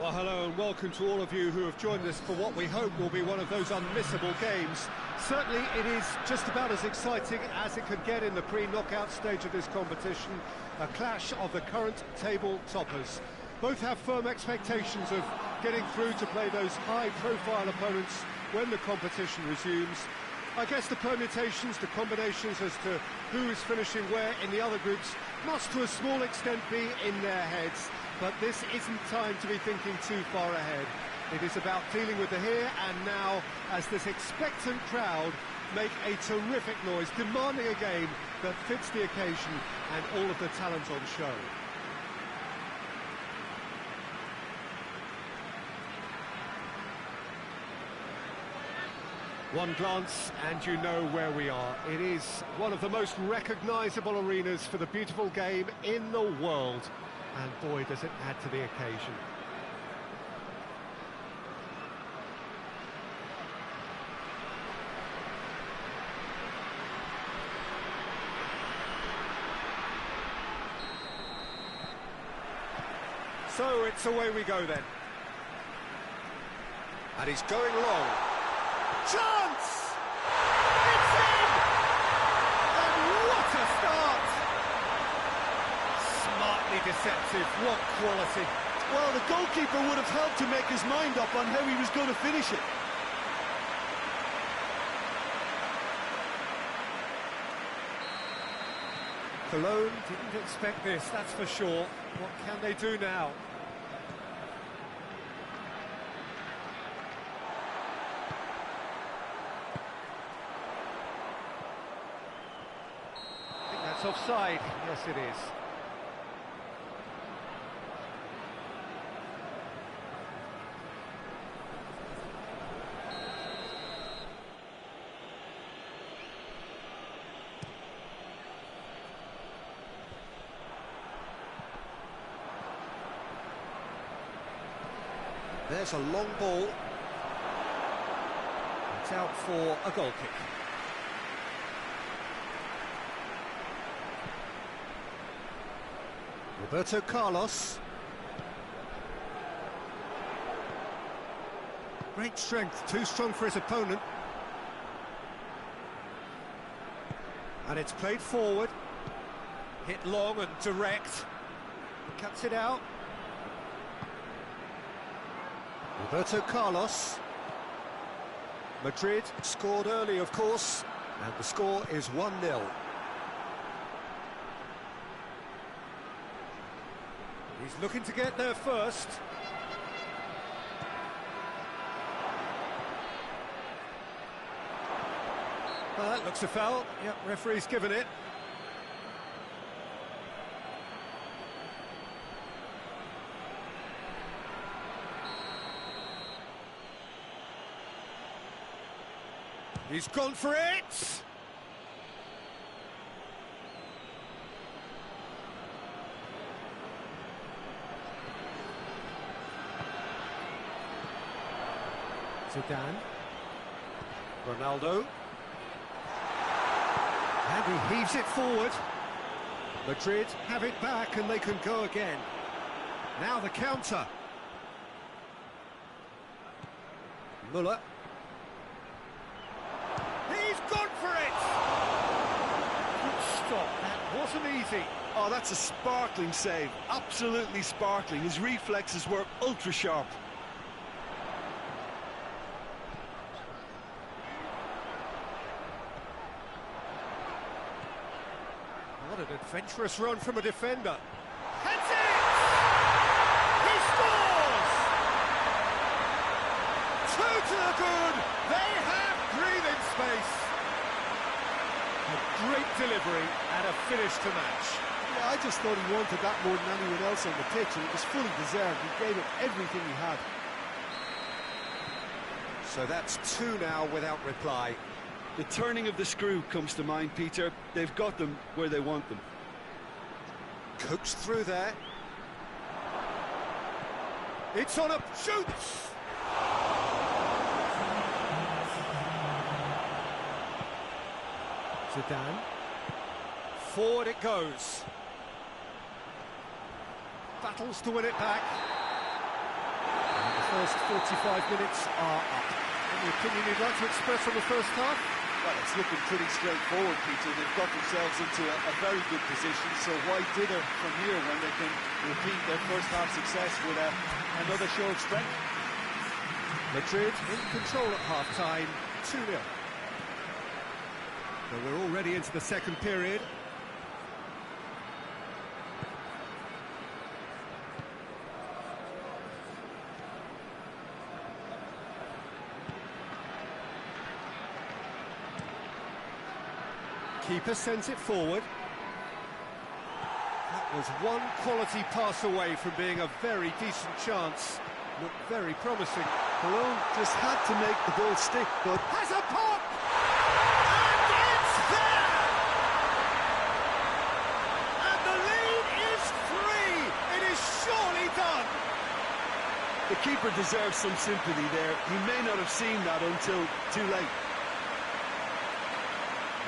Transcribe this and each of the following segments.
Well, hello and welcome to all of you who have joined us for what we hope will be one of those unmissable games. Certainly it is just about as exciting as it could get in the pre-knockout stage of this competition, a clash of the current table toppers. Both have firm expectations of getting through to play those high-profile opponents when the competition resumes. I guess the permutations, the combinations as to who is finishing where in the other groups must to a small extent be in their heads. But this isn't time to be thinking too far ahead. It is about dealing with the here and now as this expectant crowd make a terrific noise, demanding a game that fits the occasion and all of the talent on show. One glance and you know where we are. It is one of the most recognisable arenas for the beautiful game in the world. And boy, does it add to the occasion. So it's away we go then. And he's going long. Chance! It's in! And what a start! Smartly deceptive, what quality. Well, the goalkeeper would have helped to make his mind up on how he was going to finish it. KÖLN didn't expect this, that's for sure. What can they do now? I think that's offside. Yes, it is. There's a long ball. It's out for a goal kick. Roberto Carlos. Great strength, too strong for his opponent. And it's played forward. Hit long and direct. Cuts it out. Roberto Carlos. Madrid scored early, of course, and the score is 1-0. He's looking to get there first. Well, that looks a foul. Yep, referee's given it. He's gone for it! Zidane. Ronaldo. And he heaves it forward. Madrid have it back and they can go again. Now the counter. Müller. He's gone for it! Good stop, that wasn't easy. Oh, that's a sparkling save, absolutely sparkling. His reflexes were ultra sharp. What an adventurous run from a defender. Heads it! He scores! 2 to the good! They have breathing space. A great delivery and a finish to match. Yeah, I just thought he wanted that more than anyone else on the pitch, and it was fully deserved. He gave it everything he had. So that's 2 now without reply. The turning of the screw comes to mind, Peter. They've got them where they want them. Coaxed through there. It's on a shoots! Zidane. Forward it goes. Battles to win it back. first 45 minutes are up. Any opinion you'd like to express on the first half? Well, it's looking pretty straightforward, Peter. They've got themselves into a very good position, so why dither from here when they can repeat their first half success with another show of strength? Madrid in control at half-time, 2-0. But we're already into the second period. Keeper sends it forward. That was one quality pass away from being a very decent chance. Looked very promising. Cologne just had to make the ball stick, but has a pop! And it's there! And the lead is 3! It is surely done! the keeper deserves some sympathy there. He may not have seen that until too late.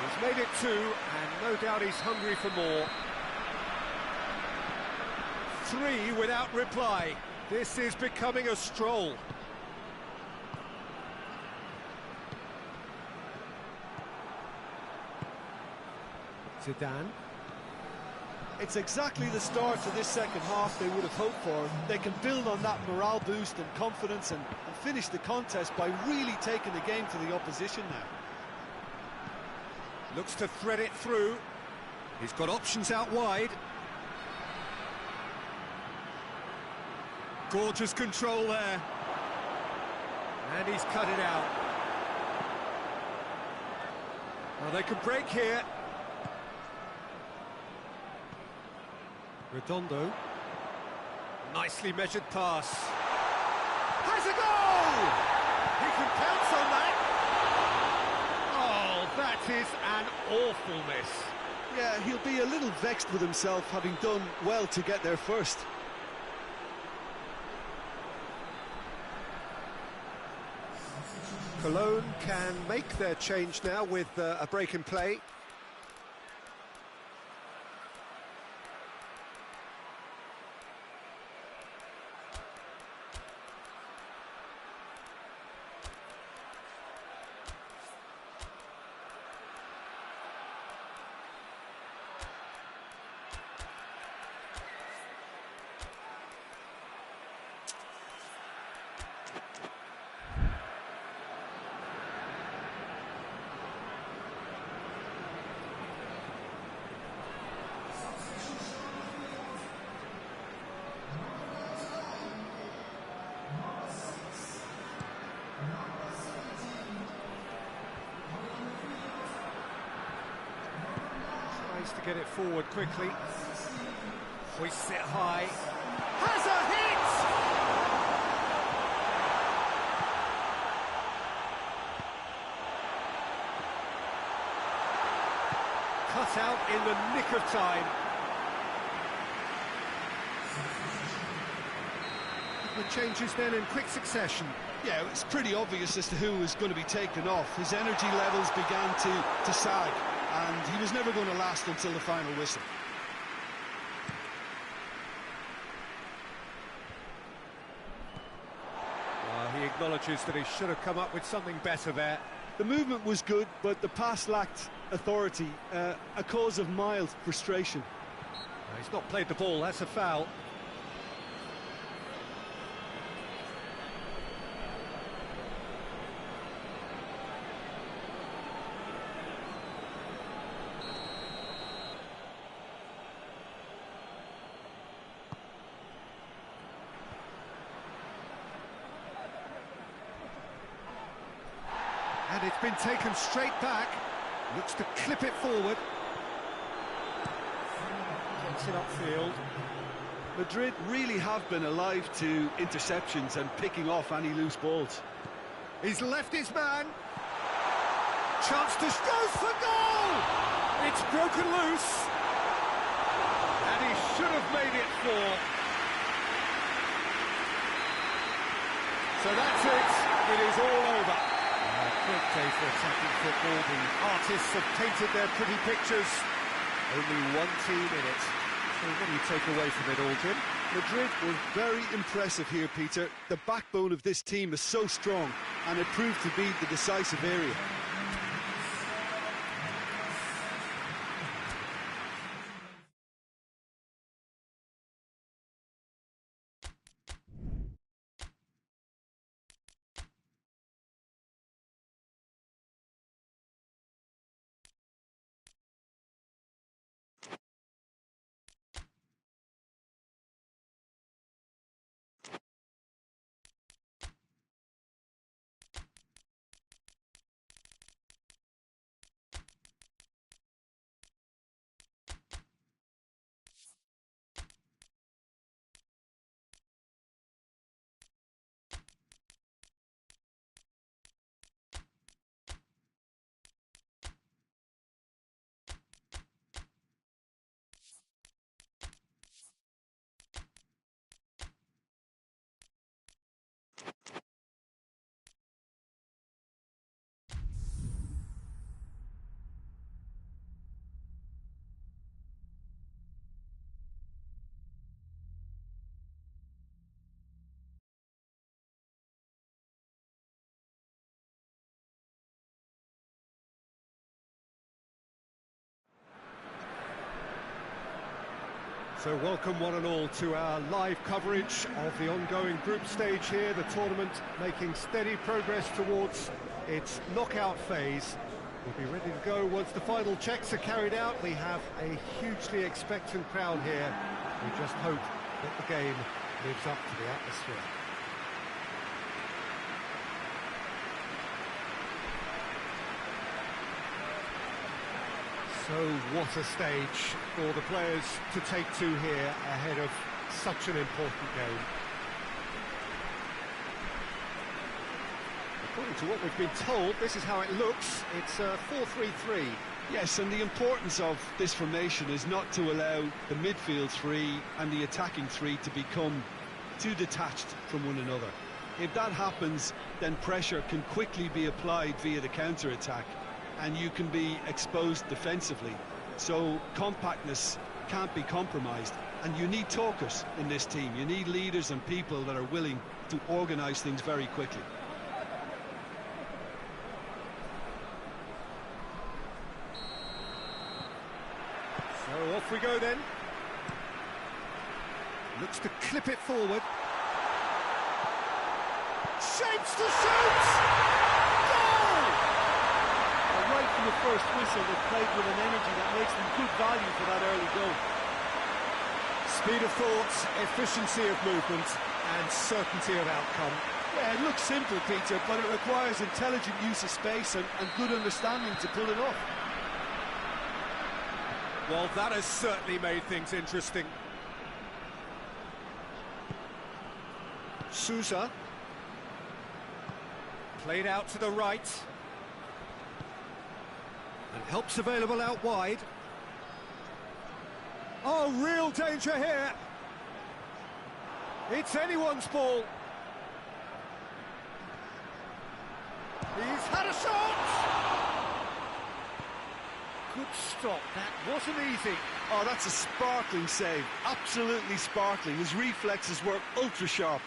He's made it 2, and no doubt he's hungry for more. 3 without reply. This is becoming a stroll. Zidane. It's exactly the start to this second half they would have hoped for. They can build on that morale boost and confidence and finish the contest by really taking the game to the opposition now. Looks to thread it through. He's got options out wide. Gorgeous control there. And he's cut it out. Well, they can break here. Redondo. Nicely measured pass. Has a goal! He can pounce on that. Oh, that is an awful miss. Yeah, he'll be a little vexed with himself, having done well to get there first. Cologne can make their change now with a break in play. To get it forward quickly. Hoists it high. Has a hit! Cut out in the nick of time. The changes then in quick succession. Yeah, it's pretty obvious as to who was going to be taken off. His energy levels began to sag, and he was never going to last until the final whistle. He acknowledges that he should have come up with something better there. The movement was good, but the pass lacked authority, a cause of mild frustration. He's not played the ball, that's a foul. And it's been taken straight back. Looks to clip it forward. Gets it upfield. Madrid really have been alive to interceptions and picking off any loose balls. He's left his man. Chance to goes for goal! It's broken loose. And he should have made it 4. So that's it. It is all over. Great day for attacking football. The artists have painted their pretty pictures. Only one team in it. So what do you take away from it all, Jim? Madrid were very impressive here, Peter. The backbone of this team is so strong, and it proved to be the decisive area. So welcome one and all to our live coverage of the ongoing group stage here, the tournament making steady progress towards its knockout phase. We'll be ready to go once the final checks are carried out. We have a hugely expectant crowd here. We just hope that the game lives up to the atmosphere. So what a stage for the players to take to here ahead of such an important game. According to what we've been told, this is how it looks. It's a 4-3-3. Yes, and the importance of this formation is not to allow the midfield three and the attacking three to become too detached from one another. If that happens, then pressure can quickly be applied via the counter-attack, and you can be exposed defensively. So compactness can't be compromised, and you need talkers in this team. You need leaders and people that are willing to organise things very quickly. So off we go then. Looks to clip it forward. Shapes to shoot! Right from the first whistle, they played with an energy that makes them good value for that early goal. Speed of thought, efficiency of movement, and certainty of outcome. Yeah, it looks simple, Peter, but it requires intelligent use of space and good understanding to pull it off. Well, that has certainly made things interesting. Sousa. Played out to the right. And help's available out wide. Oh, real danger here. It's anyone's ball. He's had a shot! Good stop, that wasn't easy. Oh, that's a sparkling save, absolutely sparkling. His reflexes were ultra-sharp.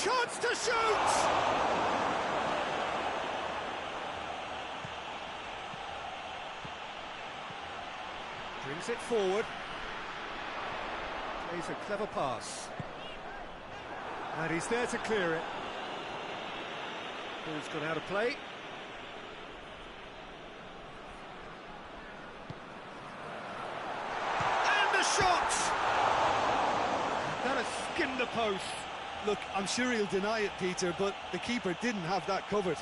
Chance to shoot! Brings it forward. Plays a clever pass. And he's there to clear it. Ball's gone out of play. And the shot! That has skimmed the post. Look, I'm sure he'll deny it, Peter, but the keeper didn't have that covered.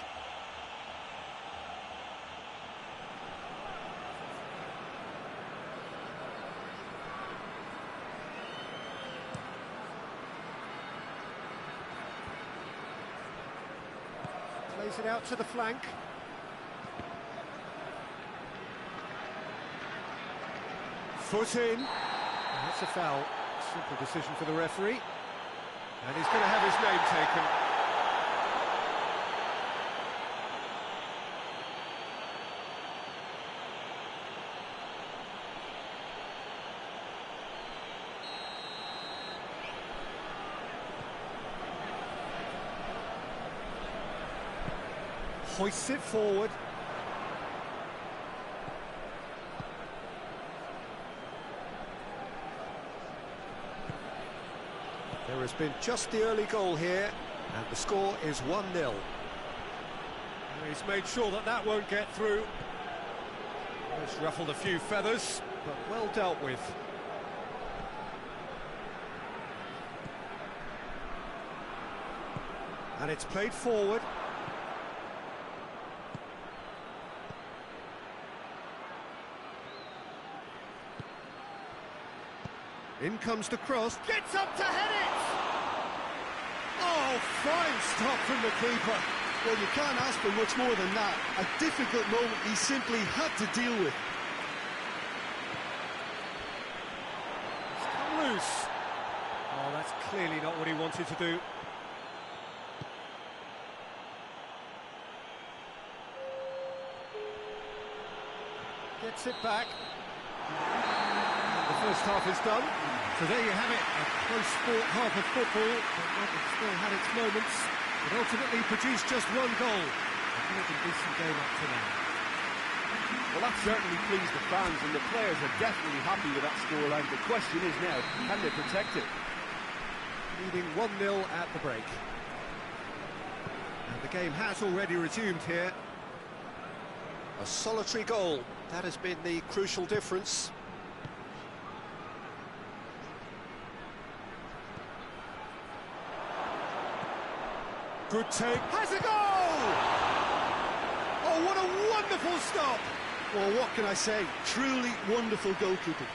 Plays it out to the flank. Foot in. And that's a foul. Simple decision for the referee. And he's going to have his name taken. Hoists it forward. There has been just the early goal here, and the score is 1-0. He's made sure that that won't get through. It's ruffled a few feathers, but well dealt with. And it's played forward. In comes the cross, gets up to head it! Oh, fine stop from the keeper. Well, you can't ask for much more than that. A difficult moment he simply had to deal with. It's come loose. Oh, that's clearly not what he wanted to do. Gets it back. The first half is done, so there you have it, a close-fought half of football, but one that still had its moments. It ultimately produced just one goal. A really decent game up to now. Well, that certainly pleased the fans, and the players are definitely happy with that scoreline. The question is now, can they protect it? Leading 1-0 at the break. And the game has already resumed here. A solitary goal, that has been the crucial difference. Good take, has a goal! Oh, what a wonderful stop! Well, what can I say? Truly wonderful goalkeeping.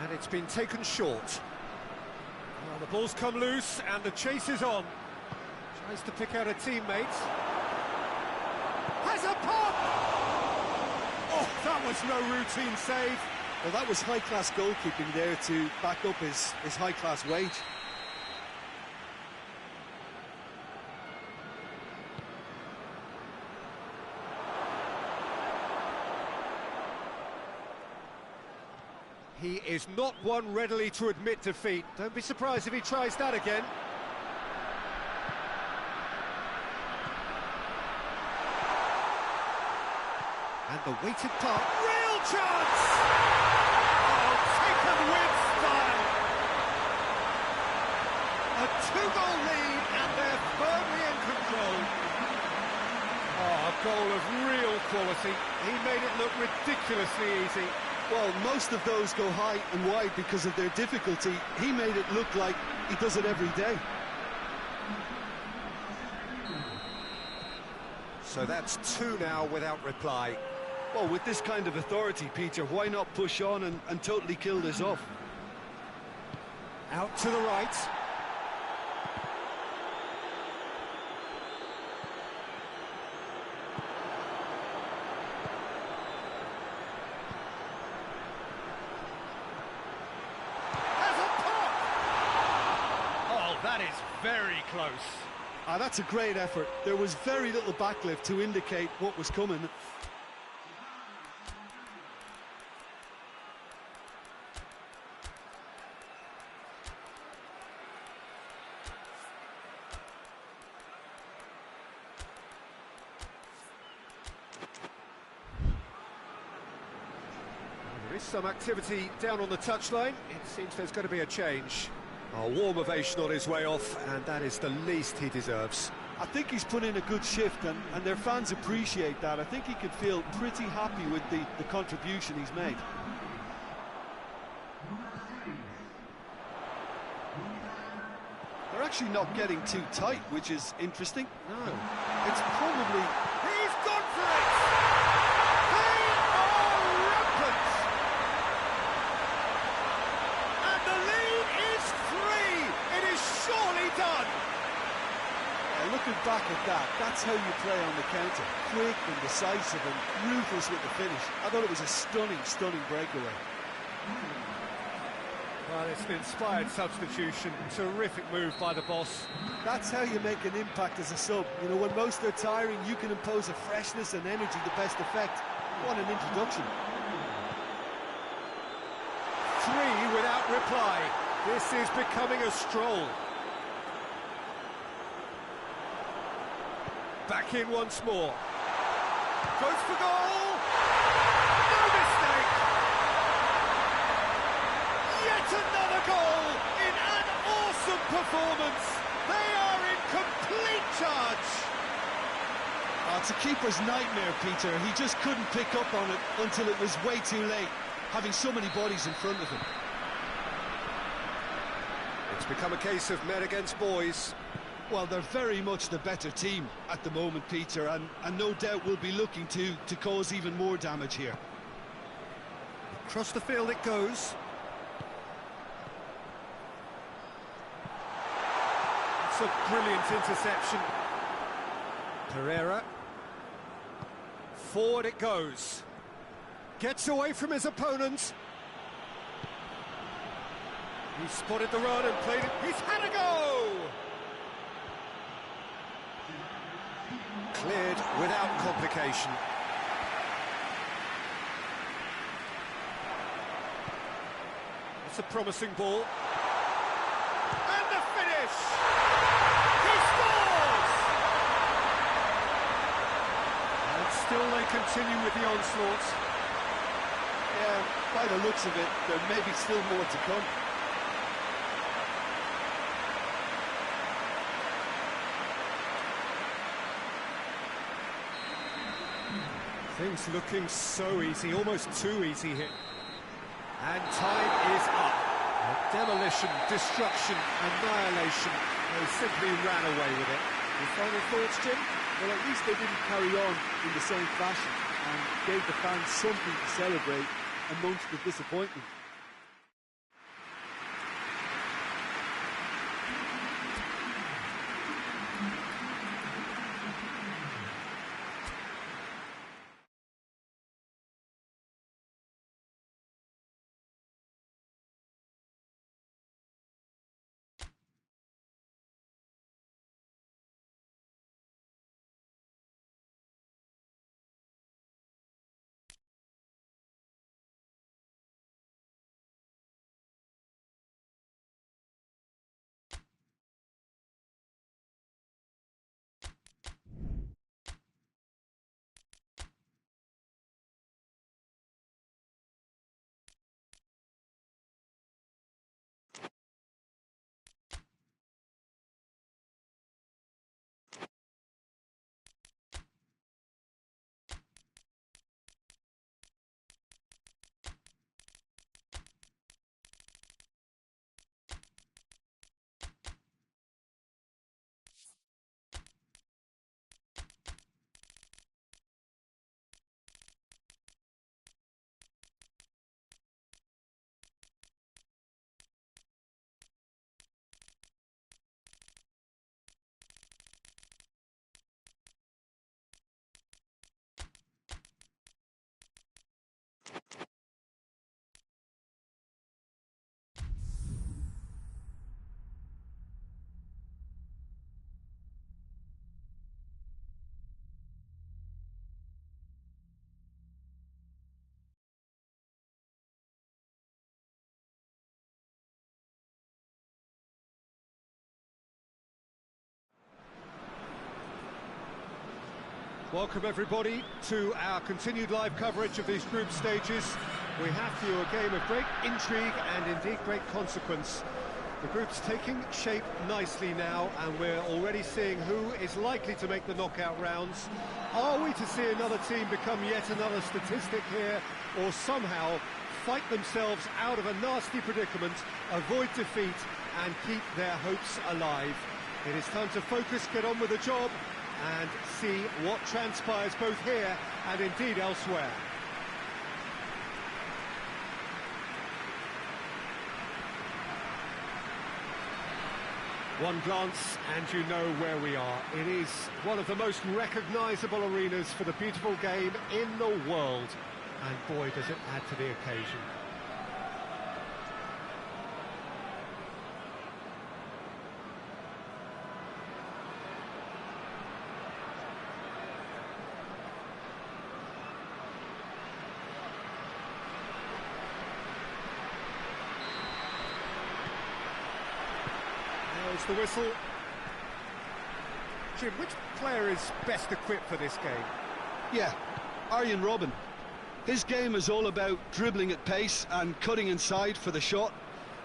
And it's been taken short. Well, the ball's come loose and the chase is on. Tries to pick out a teammate. Has a pop! Oh, that was no routine save. Well, that was high-class goalkeeping there to back up his high-class wage. He is not one readily to admit defeat. Don't be surprised if he tries that again. And the weighted part, real chance! Oh, taken with style! A two-goal lead, and they're firmly in control. Oh, a goal of real quality. He made it look ridiculously easy. Well, most of those go high and wide because of their difficulty. He made it look like he does it every day. So that's two now without reply. Well, with this kind of authority, Peter, why not push on and totally kill this off? Out to the right. Has a pop! Oh, that is very close. That's a great effort. There was very little backlift to indicate what was coming. There is some activity down on the touchline. It seems there's going to be a change. A warm ovation on his way off, and that is the least he deserves. I think he's put in a good shift, and their fans appreciate that. I think he could feel pretty happy with the contribution he's made. They're actually not getting too tight, which is interesting. No. It's probably... He's gone for it! They are rampant! And the lead is 3! It is surely done! Looking back at that. That's how you play on the counter. Quick and decisive and ruthless with the finish. I thought it was a stunning, stunning breakaway. Well, it's an inspired substitution. Terrific move by the boss. That's how you make an impact as a sub. You know, when most are tiring, you can impose a freshness and energy to best effect. What an introduction. 3 without reply. This is becoming a stroll. Back in once more. Goes for goal! No mistake! Yet another goal in an awesome performance. They are in complete charge. Oh, it's a keeper's nightmare, Peter. He just couldn't pick up on it until it was way too late, having so many bodies in front of him. It's become a case of men against boys. Well, they're very much the better team at the moment, Peter, and no doubt will be looking to cause even more damage here. Across the field it goes. It's a brilliant interception. Pereira. Forward it goes. Gets away from his opponent. He spotted the run and played it. He's had a go! Cleared without complication. It's a promising ball. And the finish! He scores! And still they continue with the onslaught. Yeah, by the looks of it, there may be still more to come. Things looking so easy, almost too easy here. And time is up. Demolition, destruction, annihilation. They simply ran away with it. Your final thoughts, Jim? Well, at least they didn't carry on in the same fashion and gave the fans something to celebrate amongst the disappointment. Welcome everybody to our continued live coverage of these group stages. We have for you a game of great intrigue and indeed great consequence. The group's taking shape nicely now, and we're already seeing who is likely to make the knockout rounds. Are we to see another team become yet another statistic here, or somehow fight themselves out of a nasty predicament, avoid defeat and keep their hopes alive? It is time to focus, get on with the job, and see what transpires both here and indeed elsewhere. One glance and you know where we are. It is one of the most recognisable arenas for the beautiful game in the world. And boy, does it add to the occasion. There's the whistle. Jim, which player is best equipped for this game? Yeah, Arjen Robben. His game is all about dribbling at pace and cutting inside for the shot.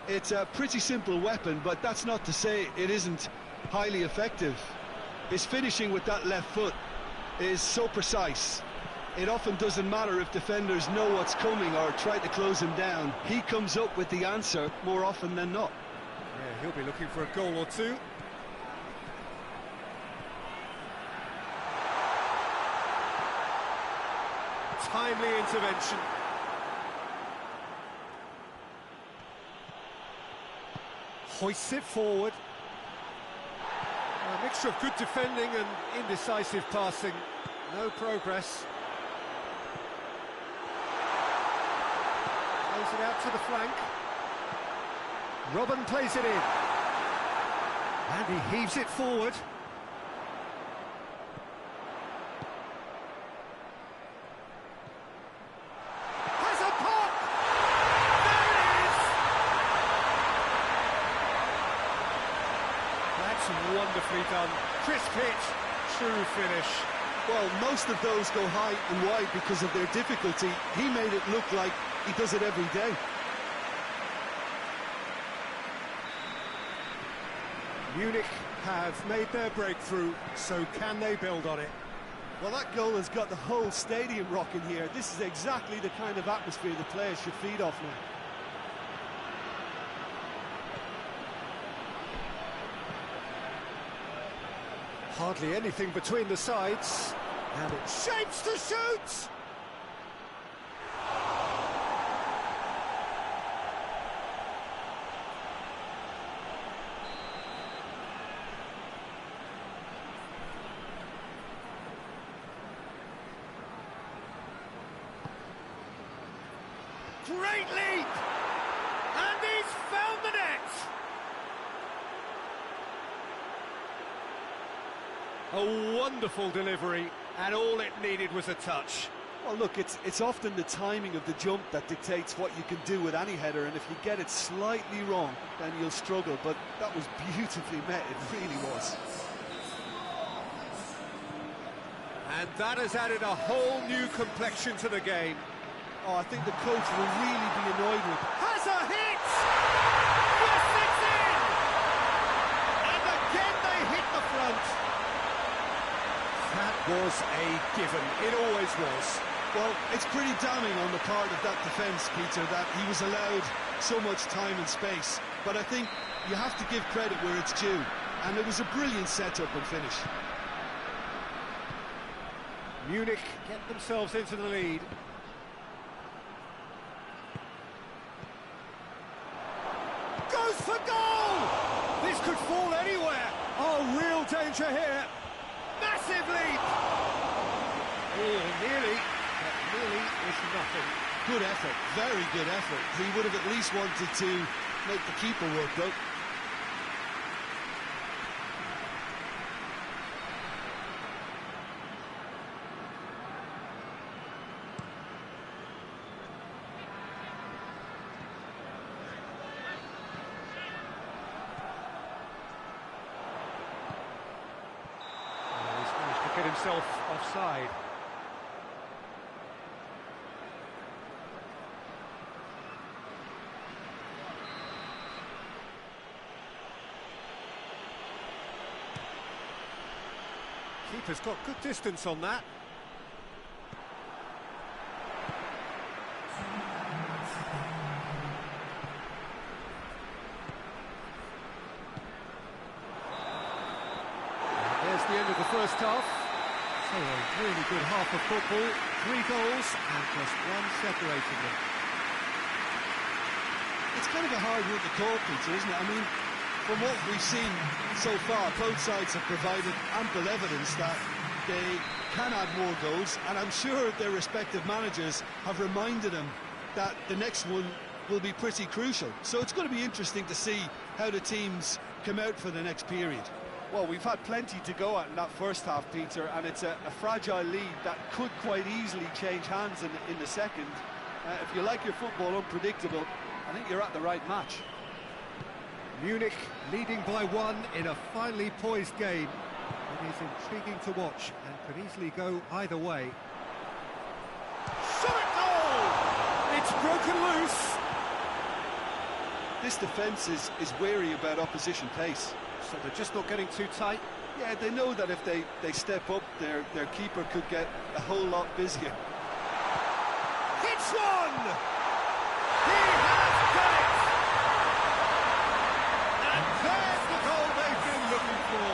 It's a pretty simple weapon, but that's not to say it isn't highly effective. His finishing with that left foot is so precise. It often doesn't matter if defenders know what's coming or try to close him down. He comes up with the answer more often than not. Yeah, he'll be looking for a goal or two. Timely intervention. Hoists it forward. A mixture of good defending and indecisive passing. No progress. Plays it out to the flank. Robben plays it in. And he heaves it forward. Has a pop! There it is! That's wonderfully done. Crisp hit, true finish. Well, most of those go high and wide because of their difficulty. He made it look like he does it every day. Munich have made their breakthrough, so can they build on it? Well, that goal has got the whole stadium rocking here. This is exactly the kind of atmosphere the players should feed off now. Hardly anything between the sides, and it shapes to shoot! Great leap! And he's found the net! A wonderful delivery, and all it needed was a touch. Well, look, it's often the timing of the jump that dictates what you can do with any header, and if you get it slightly wrong, then you'll struggle, but that was beautifully met, it really was. And that has added a whole new complexion to the game. Oh, I think the coach will really be annoyed with it. Has a hit! Yes, it's in! And again they hit the front. That was a given. It always was. Well, it's pretty damning on the part of that defence, Peter, that he was allowed so much time and space. But I think you have to give credit where it's due. And it was a brilliant setup and finish. Munich get themselves into the lead. Goes for goal! This could fall anywhere. Oh, real danger here. Massive leap! Oh, nearly. But nearly is nothing. Good effort, very good effort. He would have at least wanted to make the keeper work, though. Get himself offside. Keeper's got good distance on that. There's the end of the first half. So a really good half of football, 3 goals and just one separating them. It's kind of a hard one to call, Peter, isn't it? I mean, from what we've seen so far, both sides have provided ample evidence that they can add more goals, and I'm sure their respective managers have reminded them that the next one will be pretty crucial. So it's going to be interesting to see how the teams come out for the next period. Well, we've had plenty to go at in that first half, Peter, and it's a fragile lead that could quite easily change hands in the second. If you like your football unpredictable, I think you're at the right match. Munich leading by 1 in a finely poised game. It is intriguing to watch and could easily go either way. Shot it goal! It's broken loose. This defence is wary about opposition pace. So they're just not getting too tight. Yeah, they know that if they step up, their keeper could get a whole lot busier. Hits one! He has done it! And there's the goal they've been looking for.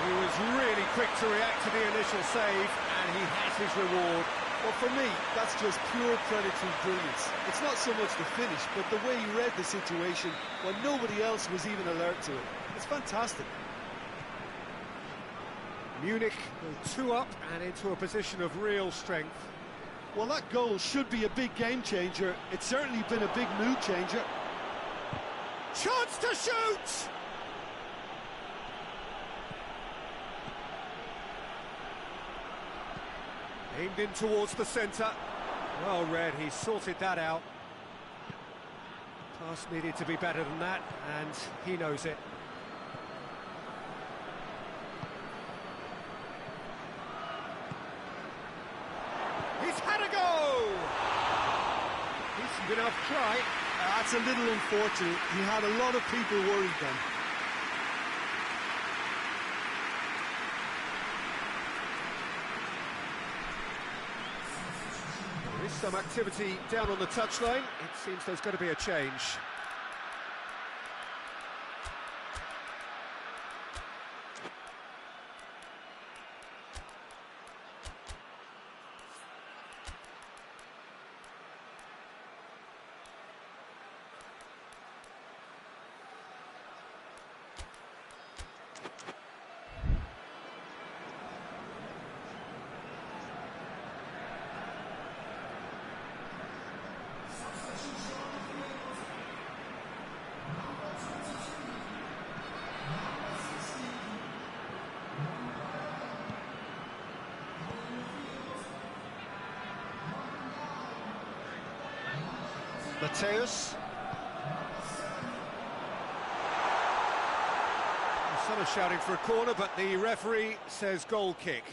He was really quick to react to the initial save, and he has his reward. Well, for me, that's just pure predatory brilliance. It's not so much the finish, but the way he read the situation when nobody else was even alert to it. It's fantastic. Munich go 2 up and into a position of real strength. Well, that goal should be a big game changer. It's certainly been a big mood changer. Chance to shoot! Aimed in towards the centre. Well read, he sorted that out. Pass needed to be better than that, and he knows it. He's had a go! Decent enough try. That's a little unfortunate. He had a lot of people worried then. There is some activity down on the touchline. It seems there's going to be a change. Mateus. Some are shouting for a corner, but the referee says goal kick.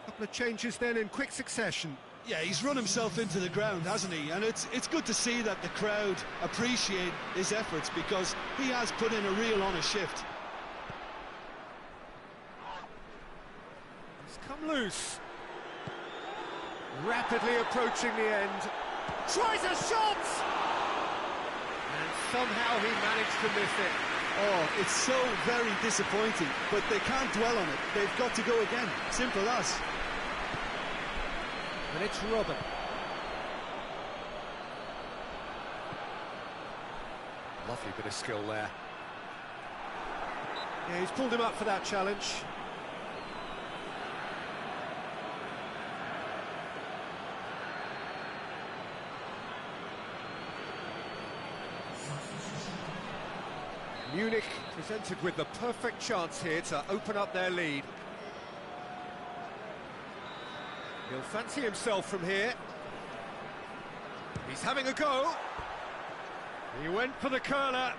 A couple of changes then in quick succession. Yeah, he's run himself into the ground, hasn't he? And it's good to see that the crowd appreciate his efforts, because he has put in a real honest shift. He's come loose. Rapidly approaching the end. Tries a shot! And somehow he managed to miss it. Oh, it's so very disappointing, but they can't dwell on it. They've got to go again. Simple as. And it's Robin. Lovely bit of skill there. Yeah, he's pulled him up for that challenge. Munich presented with the perfect chance here to open up their lead. He'll fancy himself from here. He's having a go. He went for the curler.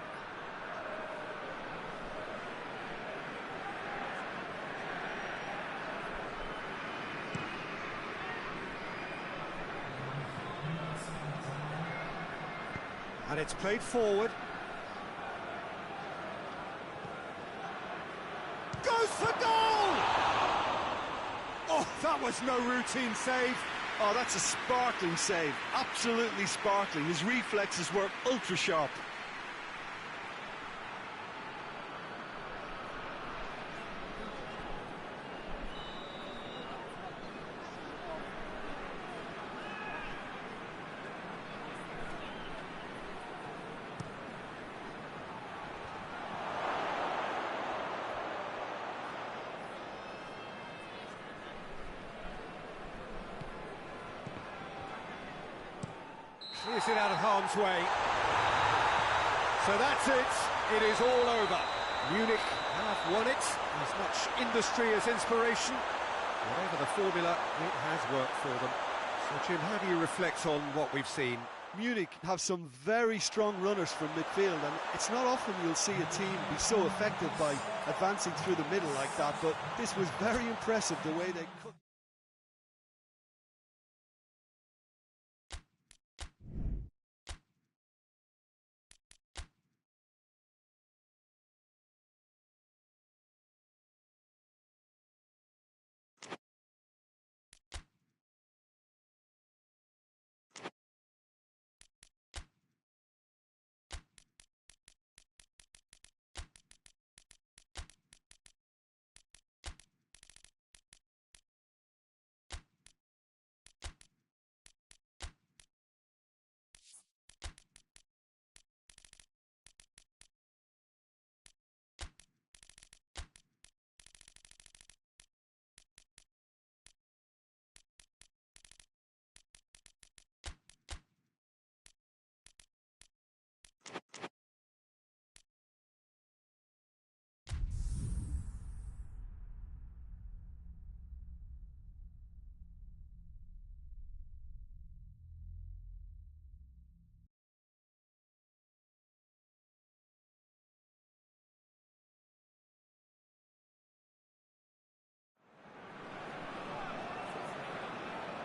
And it's played forward. Goes for goal! Oh, that was no routine save. Oh, that's a sparkling save. Absolutely sparkling. His reflexes were ultra sharp. Is it out of harm's way? So that's it. It is all over. Munich have won it. As much industry as inspiration. Whatever the formula, it has worked for them. So, Jim, how do you reflect on what we've seen? Munich have some very strong runners from midfield, and it's not often you'll see a team be so effective by advancing through the middle like that, but this was very impressive the way they cut.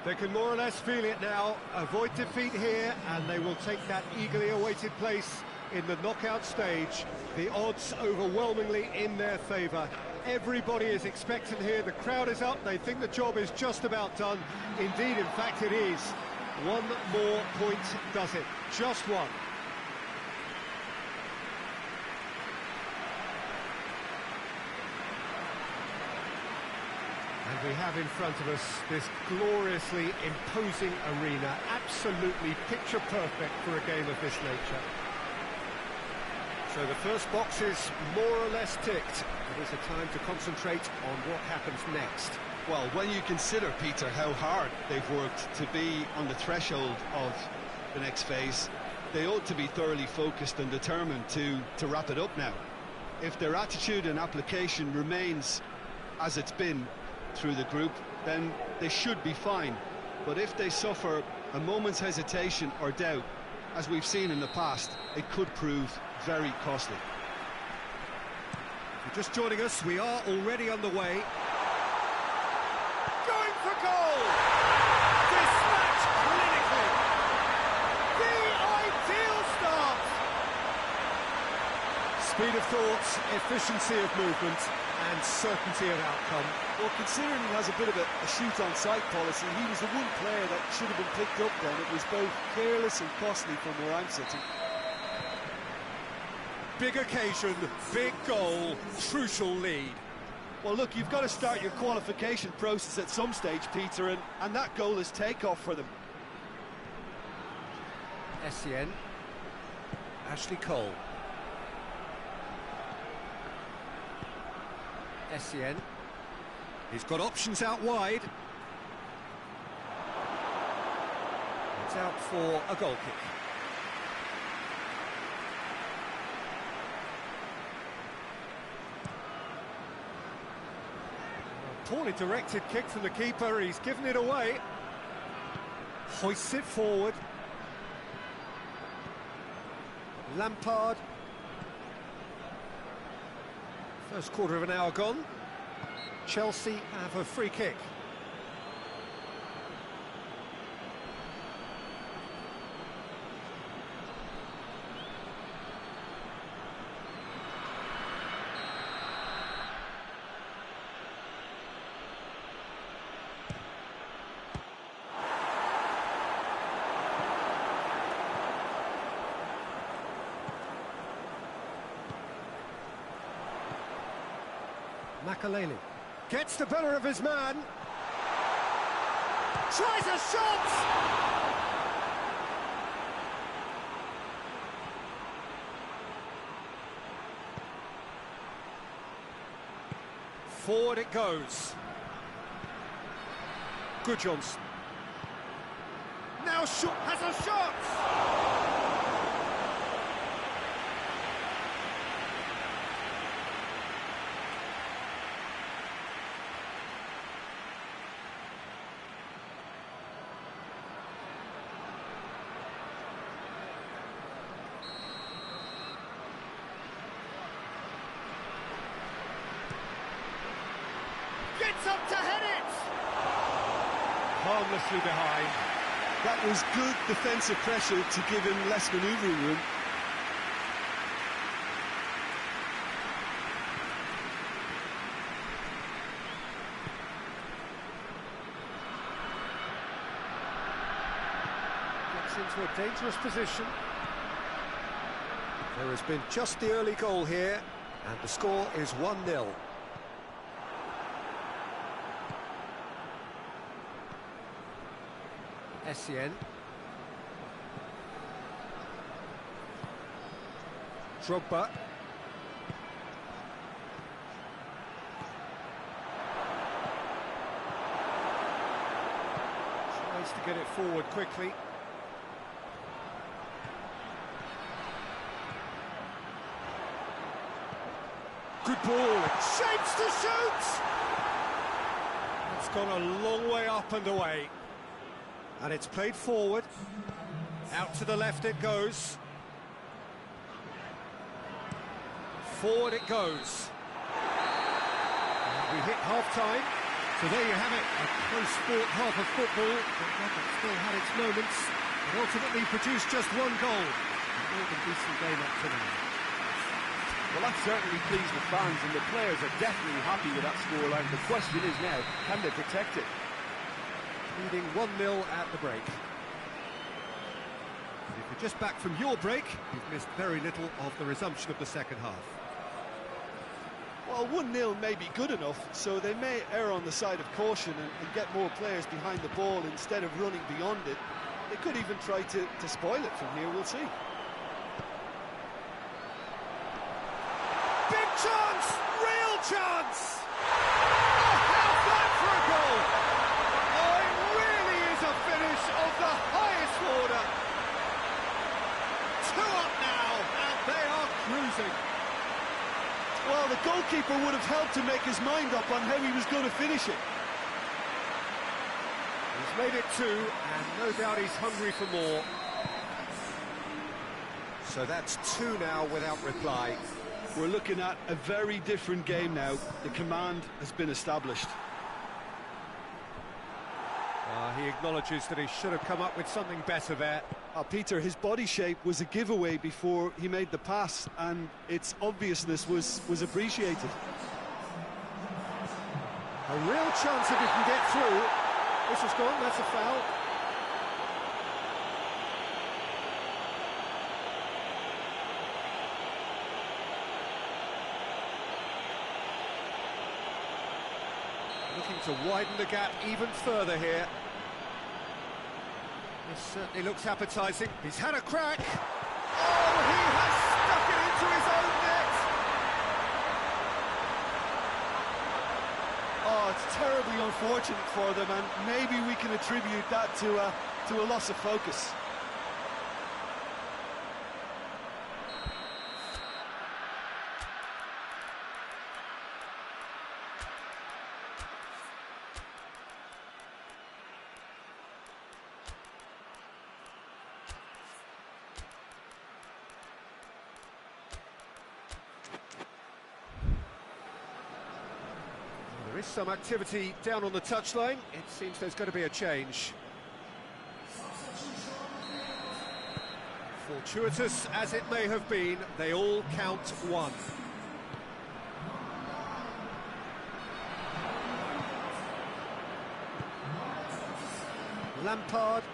They can more or less feel it now, avoid defeat here, and they will take that eagerly awaited place in the knockout stage. The odds overwhelmingly in their favour. Everybody is expectant here, the crowd is up, they think the job is just about done. Indeed, in fact it is. One more point does it, just one. And we have in front of us this gloriously imposing arena, absolutely picture perfect for a game of this nature. So the first box is more or less ticked. It is a time to concentrate on what happens next. Well, when you consider, Peter, how hard they've worked to be on the threshold of the next phase, they ought to be thoroughly focused and determined to wrap it up now. If their attitude and application remains as it's been through the group, then they should be fine. But if they suffer a moment's hesitation or doubt, as we've seen in the past, it could prove very costly. If you're just joining us, we are already underway. Going for goal! Dispatch clinically! The ideal start! Speed of thought, efficiency of movement, and certainty of outcome. Well, considering he has a bit of a shoot-on-sight policy, he was the one player that should have been picked up then. It was both careless and costly from where I'm sitting. Big occasion, big goal, crucial lead. Well, look, you've got to start your qualification process at some stage, Peter, and that goal is takeoff for them. Essien, Ashley Cole. Essien, he's got options out wide. It's out for a goal kick. Poorly directed kick from the keeper, he's given it away. Hoists it forward. Lampard. First quarter of an hour gone. Chelsea have a free kick. Makaleli gets the better of his man. Tries a shot! Forward it goes. Good Johnson. Now has a shot! gets up to head it! Harmlessly behind. That was good defensive pressure to give him less manoeuvring room. Gets into a dangerous position. There has been just the early goal here, and the score is 1-0. Essien. Drogba. Tries to get it forward quickly. Good ball, it shapes to shoot! It's gone a long way up and away. And it's played forward. Out to the left it goes. Forward it goes. And we hit half-time. So there you have it, a close-fought half of football, but one that still had its moments, and ultimately produced just one goal. A more than decent game up to now. Well, that certainly pleased the fans, and the players are definitely happy with that scoreline. The question is now, can they protect it? Leading 1-0 at the break. And if you're just back from your break, you've missed very little of the resumption of the second half. Well, 1-0 may be good enough, so they may err on the side of caution and get more players behind the ball instead of running beyond it. They could even try to spoil it from here, we'll see. Big chance! Real chance! Oh, how's that for a goal? Oh, it really is a finish of the highest order. 2 up now, and they are cruising. Well, the goalkeeper would have helped to make his mind up on how he was going to finish it. He's made it 2, and no doubt he's hungry for more. So that's 2 now without reply. We're looking at a very different game now. The command has been established. He acknowledges that he should have come up with something better there. Peter, his body shape was a giveaway before he made the pass, and its obviousness was appreciated. A real chance if he can get through. This has gone, that's a foul. Looking to widen the gap even further here. This certainly looks appetising. He's had a crack. Oh, he has stuck it into his own net. Oh, it's terribly unfortunate for them, and maybe we can attribute that to a loss of focus. There is some activity down on the touchline. It seems there's going to be a change. Fortuitous as it may have been, they all count 1. Lampard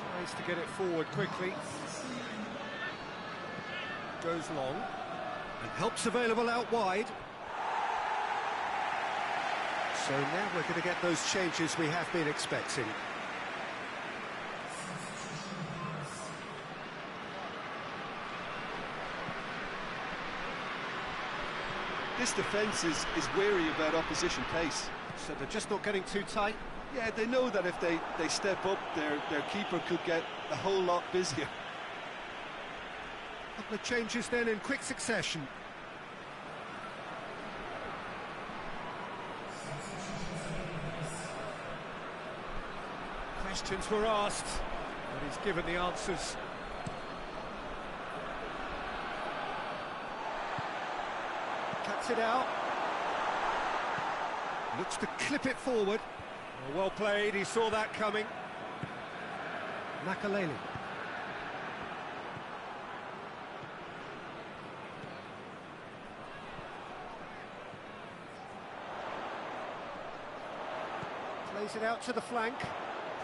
tries to get it forward quickly. Goes long and helps available out wide. So now we're going to get those changes we have been expecting. This defence is wary about opposition pace. So they're just not getting too tight? Yeah, they know that if they step up, their keeper could get a whole lot busier. A couple of changes then in quick succession. Questions were asked, but he's given the answers. Cuts it out. Looks to clip it forward. Well played, he saw that coming. Makaleli. Plays it out to the flank.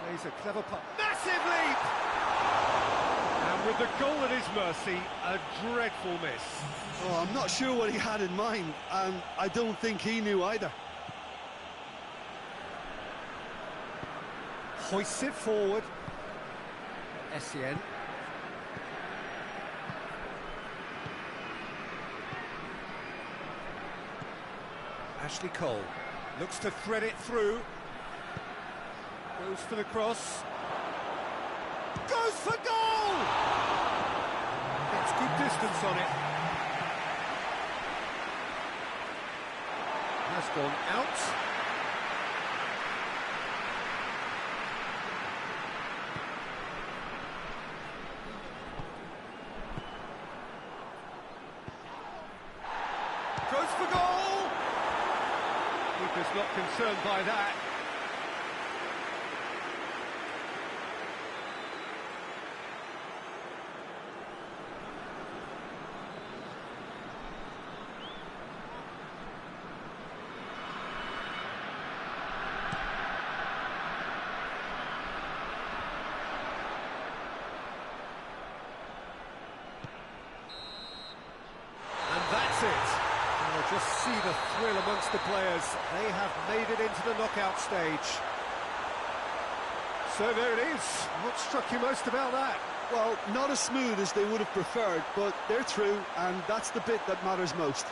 Plays a clever putt. Massive leap! And with the goal at his mercy, a dreadful miss. Oh, I'm not sure what he had in mind, and I don't think he knew either. Hoists it forward. Essien. Ashley Cole looks to thread it through. Goes for the cross. Goes for goal! Gets good distance on it. Has gone out. Goes for goal! Keeper's not concerned by that. That's it. You'll just see the thrill amongst the players. They have made it into the knockout stage. So there it is. What struck you most about that? Well, not as smooth as they would have preferred, but they're through, and that's the bit that matters most.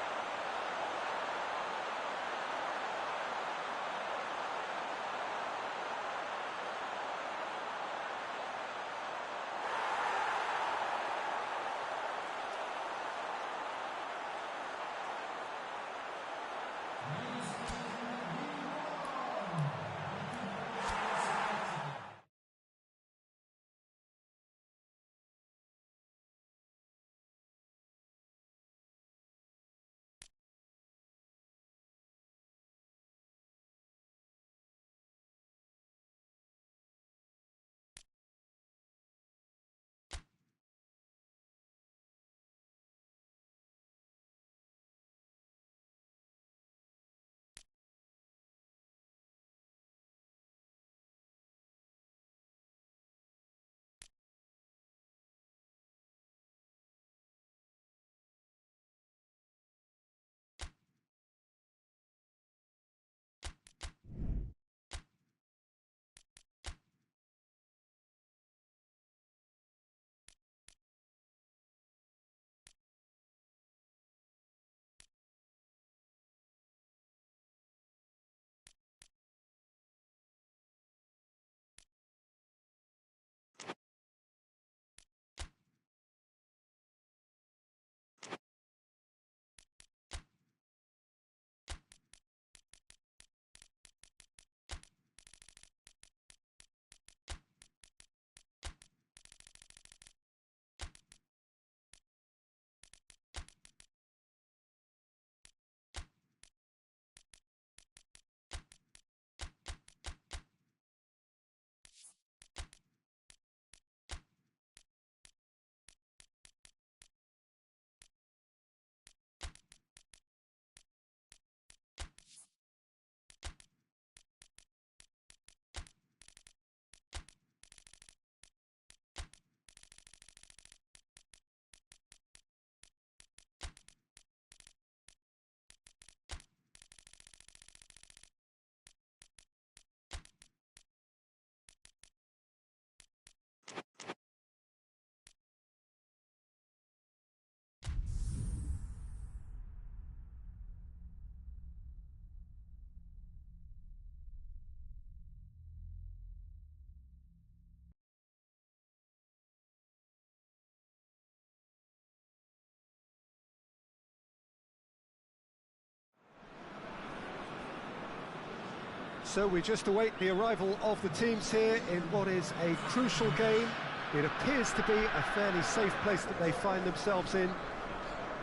So we just await the arrival of the teams here in what is a crucial game. It appears to be a fairly safe place that they find themselves in.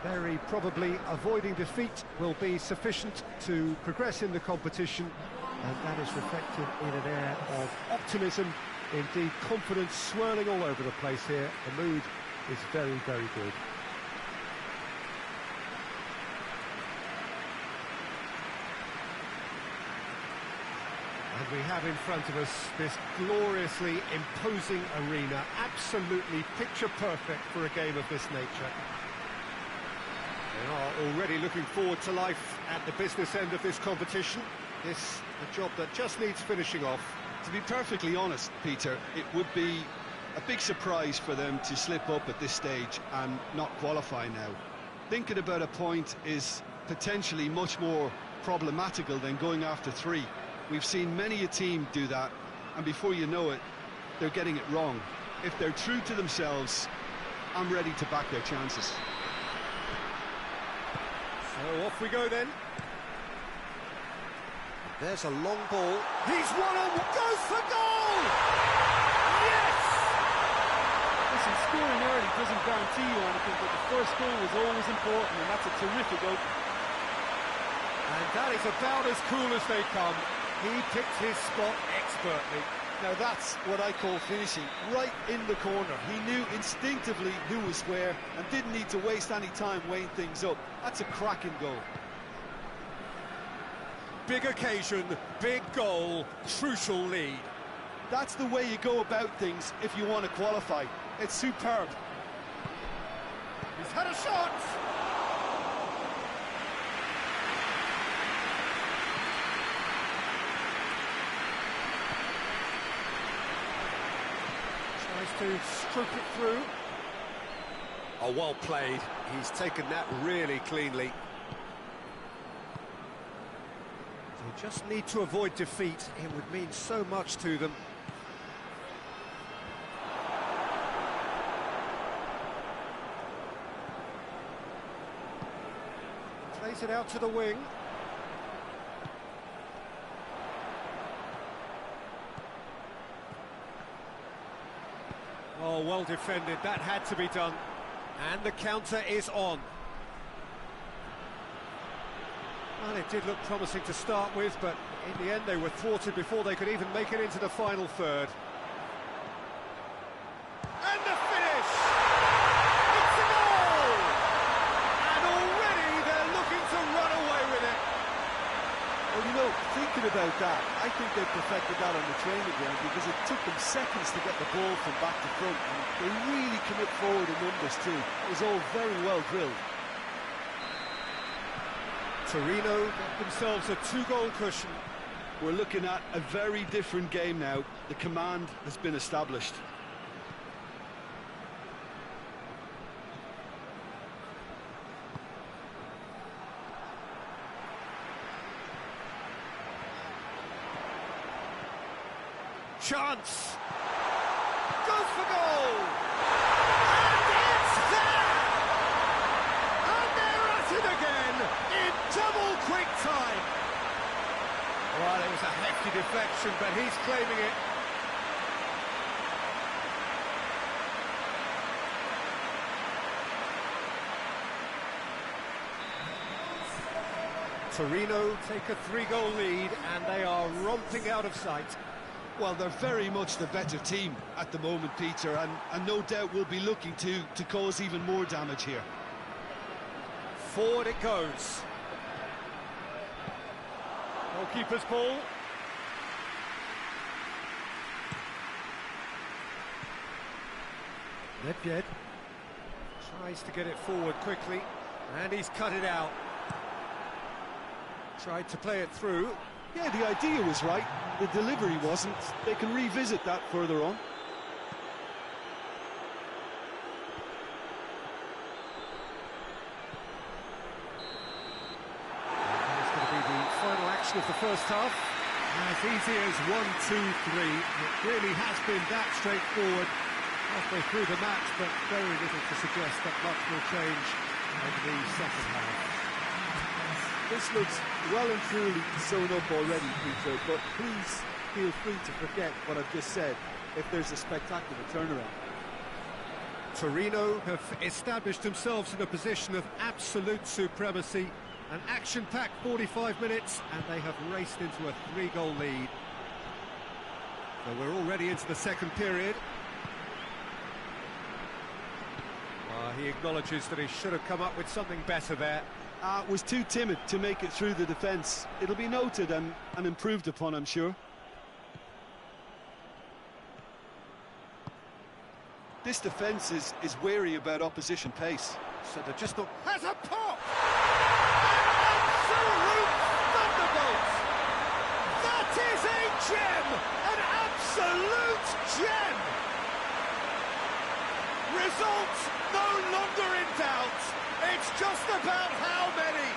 Very probably avoiding defeat will be sufficient to progress in the competition, and that is reflected in an air of optimism, indeed confidence swirling all over the place here. The mood is very, very good. And we have in front of us this gloriously imposing arena, absolutely picture perfect for a game of this nature. They are already looking forward to life at the business end of this competition. This a job that just needs finishing off. To be perfectly honest, Peter, it would be a big surprise for them to slip up at this stage and not qualify now. Thinking about a point is potentially much more problematical than going after 3. We've seen many a team do that, and before you know it, they're getting it wrong. If they're true to themselves, I'm ready to back their chances. So off we go then. There's a long ball. He's one-on, goes for goal! Yes! Listen, scoring early doesn't guarantee you anything, but the first goal was always important, and that's a terrific opening. And that is about as cool as they come. He picked his spot expertly. Now that's what I call finishing, right in the corner. He knew instinctively who was where and didn't need to waste any time weighing things up. That's a cracking goal. Big occasion, big goal, crucial lead. That's the way you go about things if you want to qualify. It's superb. He's had a shot! To stroke it through. Oh, well played. He's taken that really cleanly. They just need to avoid defeat. It would mean so much to them. Plays it out to the wing. Oh, well defended, that had to be done. And the counter is on. Well, it did look promising to start with, but in the end they were thwarted before they could even make it into the final third. And the finish! It's a goal! And already they're looking to run away with it. Well, you know, thinking about that, I think they perfected that on the training ground because it took them seconds to get the ball from back to front. And they really commit forward in numbers too. It was all very well drilled. Torneo got themselves a 2-goal cushion. We're looking at a very different game now. The command has been established. Chance! Goes for goal! And it's there! And they're at it again in double quick time! Well, it was a hefty deflection, but he's claiming it. Torneo take a 3-goal lead, and they are romping out of sight. Well, they're very much the better team at the moment, Peter, and no doubt will be looking to cause even more damage here. Forward it goes. Goalkeeper's ball. Lepjed tries to get it forward quickly, and he's cut it out. Tried to play it through. Yeah, the idea was right. The delivery wasn't. They can revisit that further on. It's going to be the final action of the first half. As easy as 1, 2, 3. It really has been that straightforward halfway through the match, but very little to suggest that much will change in the second half. This looks well and truly sewn up already, Peter, but please feel free to forget what I've just said if there's a spectacular turnaround. Torneo have established themselves in a position of absolute supremacy. An action-packed 45 minutes, and they have raced into a 3-goal lead. So we're already into the second period. He acknowledges that he should have come up with something better there. Was too timid to make it through the defence. It'll be noted and improved upon, I'm sure. This defence is wary about opposition pace. So they're just not... Has a pop! Absolute thunderbolt! That is a gem! An absolute gem! Results no longer in doubt. It's just about how many.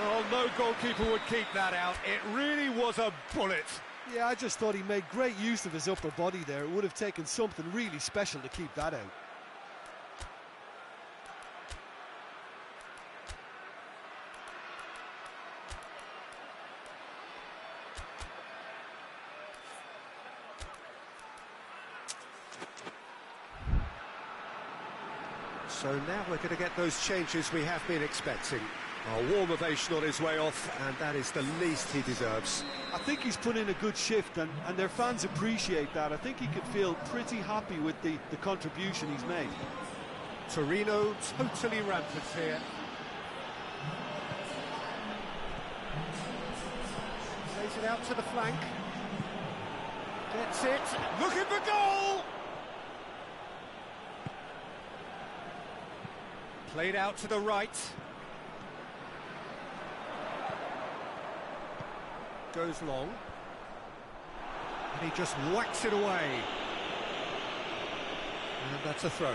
Oh, no goalkeeper would keep that out. It really was a bullet. Yeah, I just thought he made great use of his upper body there. It would have taken something really special to keep that out. So now we're going to get those changes we have been expecting. A warm ovation on his way off, and that is the least he deserves. I think he's put in a good shift, and their fans appreciate that. I think he could feel pretty happy with the contribution he's made. Torneo totally rampant here. Plays it out to the flank. Gets it. Looking for goal! Played out to the right. Goes long. And he just whacks it away. And that's a throw.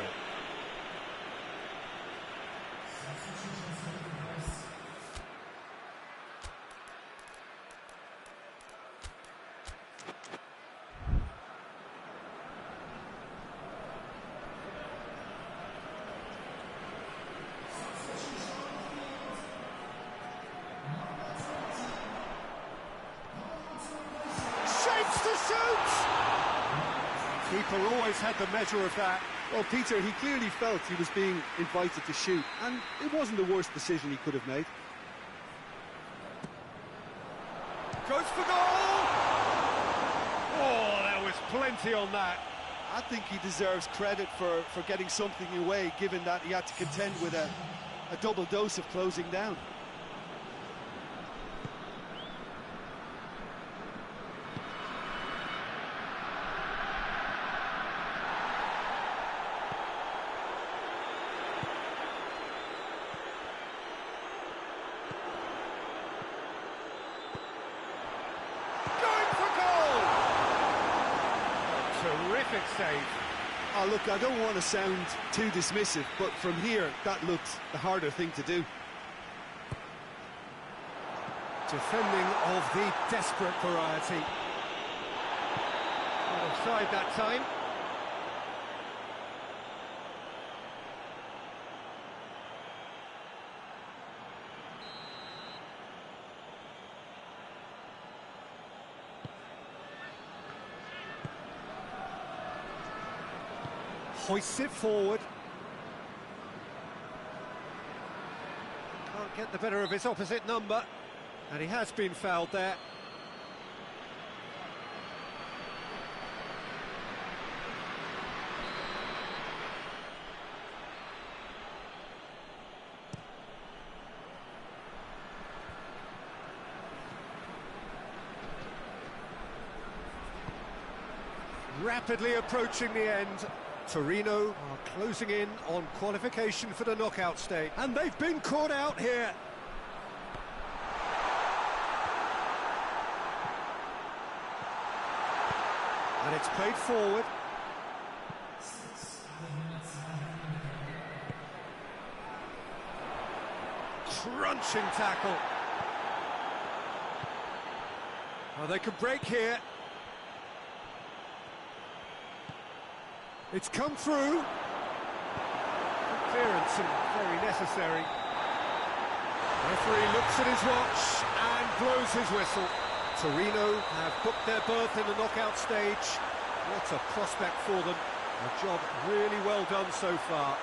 Keeper always had the measure of that. Well, Peter, he clearly felt he was being invited to shoot, and it wasn't the worst decision he could have made. Goes for goal! Oh, there was plenty on that. I think he deserves credit for getting something away, given that he had to contend with a double dose of closing down. Terrific save. Oh, look, I don't want to sound too dismissive, but from here, that looked the harder thing to do. Defending of the desperate variety. Not offside that time. Hoists it forward. Can't get the better of his opposite number, and he has been fouled there. Rapidly approaching the end. Torneo are closing in on qualification for the knockout stage, and they've been caught out here. And it's played forward. Crunching tackle. Well, they could break here. It's come through. Clearance and very necessary. Referee looks at his watch and blows his whistle. Torneo have booked their berth in the knockout stage. What a prospect for them. A job really well done so far.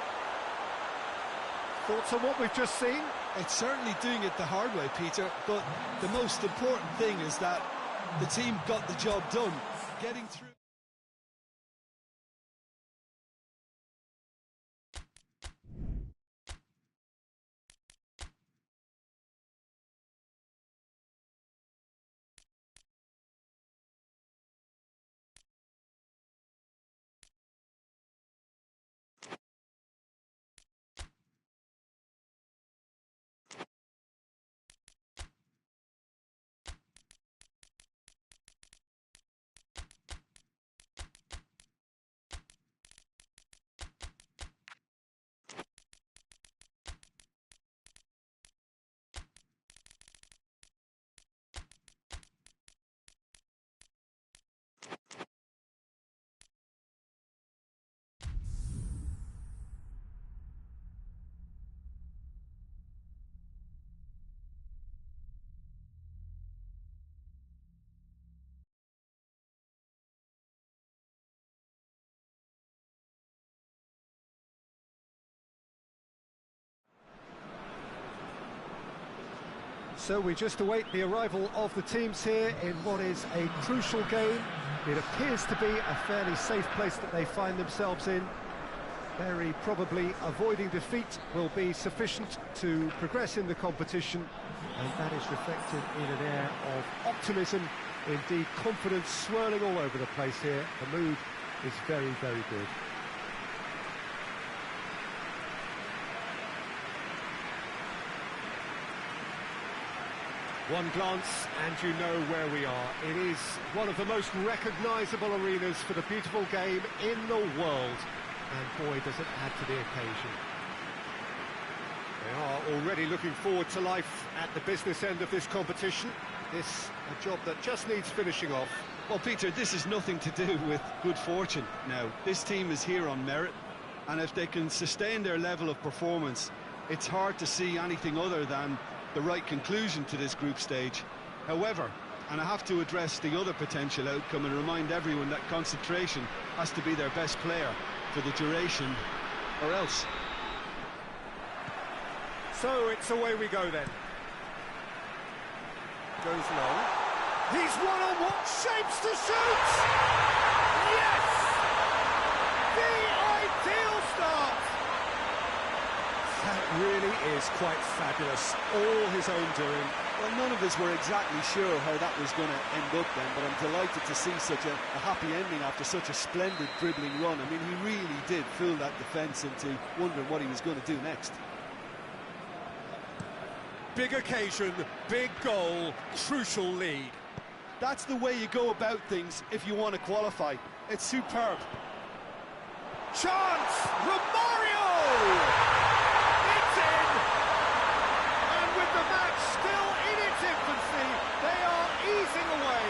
Thoughts on what we've just seen? It's certainly doing it the hard way, Peter, but the most important thing is that the team got the job done, getting through. So we just await the arrival of the teams here in what is a crucial game. It appears to be a fairly safe place that they find themselves in. Very probably avoiding defeat will be sufficient to progress in the competition, and that is reflected in an air of optimism, indeed confidence swirling all over the place here. The mood is very, very good. One glance and you know where we are. It is one of the most recognisable arenas for the beautiful game in the world. And boy, does it add to the occasion. They are already looking forward to life at the business end of this competition. This a job that just needs finishing off. Well, Peter, this is nothing to do with good fortune now. This team is here on merit, and if they can sustain their level of performance, it's hard to see anything other than the right conclusion to this group stage. However, and I have to address the other potential outcome and remind everyone that concentration has to be their best player for the duration, or else. So it's away we go then. Goes long. He's one on what shapes to shoot! Yes! The ideal start! That really is quite fabulous. All his own doing. Well, none of us were exactly sure how that was going to end up then, but I'm delighted to see such a happy ending after such a splendid dribbling run. I mean, he really did fool that defence into wondering what he was going to do next. Big occasion, big goal, crucial lead. That's the way you go about things if you want to qualify. It's superb. Chance! Romario! It's in! And with the match still in its infancy, they are easing away.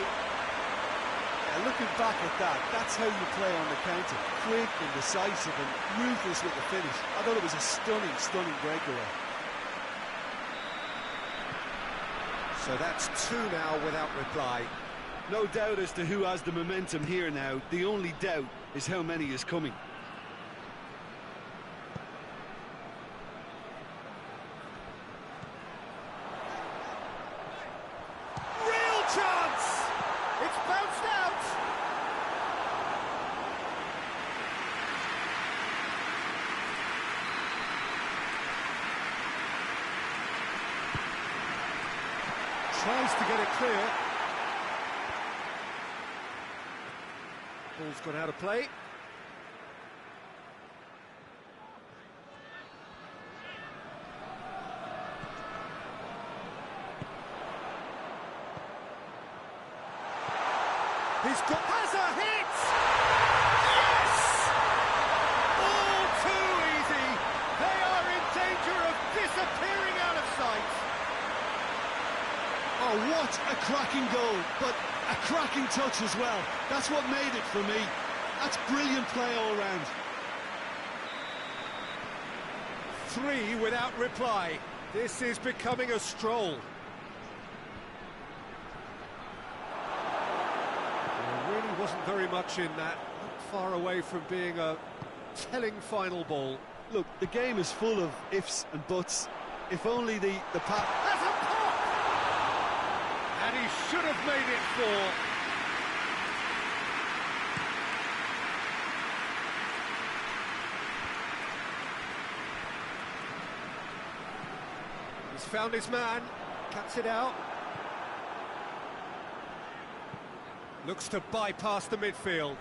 Yeah, looking back at that, that's how you play on the counter. Quick and decisive and ruthless with the finish. I thought it was a stunning, stunning breakaway. So that's two now without reply. No doubt as to who has the momentum here now. The only doubt is how many is coming. Real chance! It's bounced out! Tries to get it clear. Ball's gone out of play. Has a hit! Yes! All too easy. They are in danger of disappearing out of sight. Oh, what a cracking goal, but a cracking touch as well. That's what made it for me. That's brilliant play all round. 3 without reply. This is becoming a stroll. There really wasn't very much in that. far away from being a telling final ball. Look, the game is full of ifs and buts. If only the pass... That's a pop! And he should have made it 4. He's found his man, cuts it out. Looks to bypass the midfield.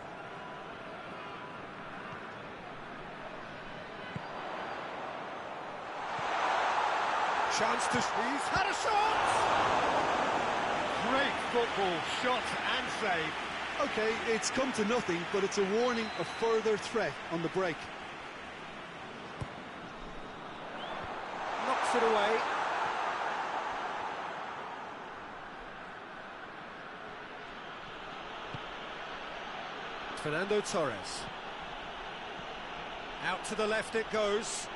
Chance to... He's had a shot! Great football, shot and save. OK, it's come to nothing, but it's a warning of further threat on the break. Knocks it away. Fernando Torres. Out to the left it goes.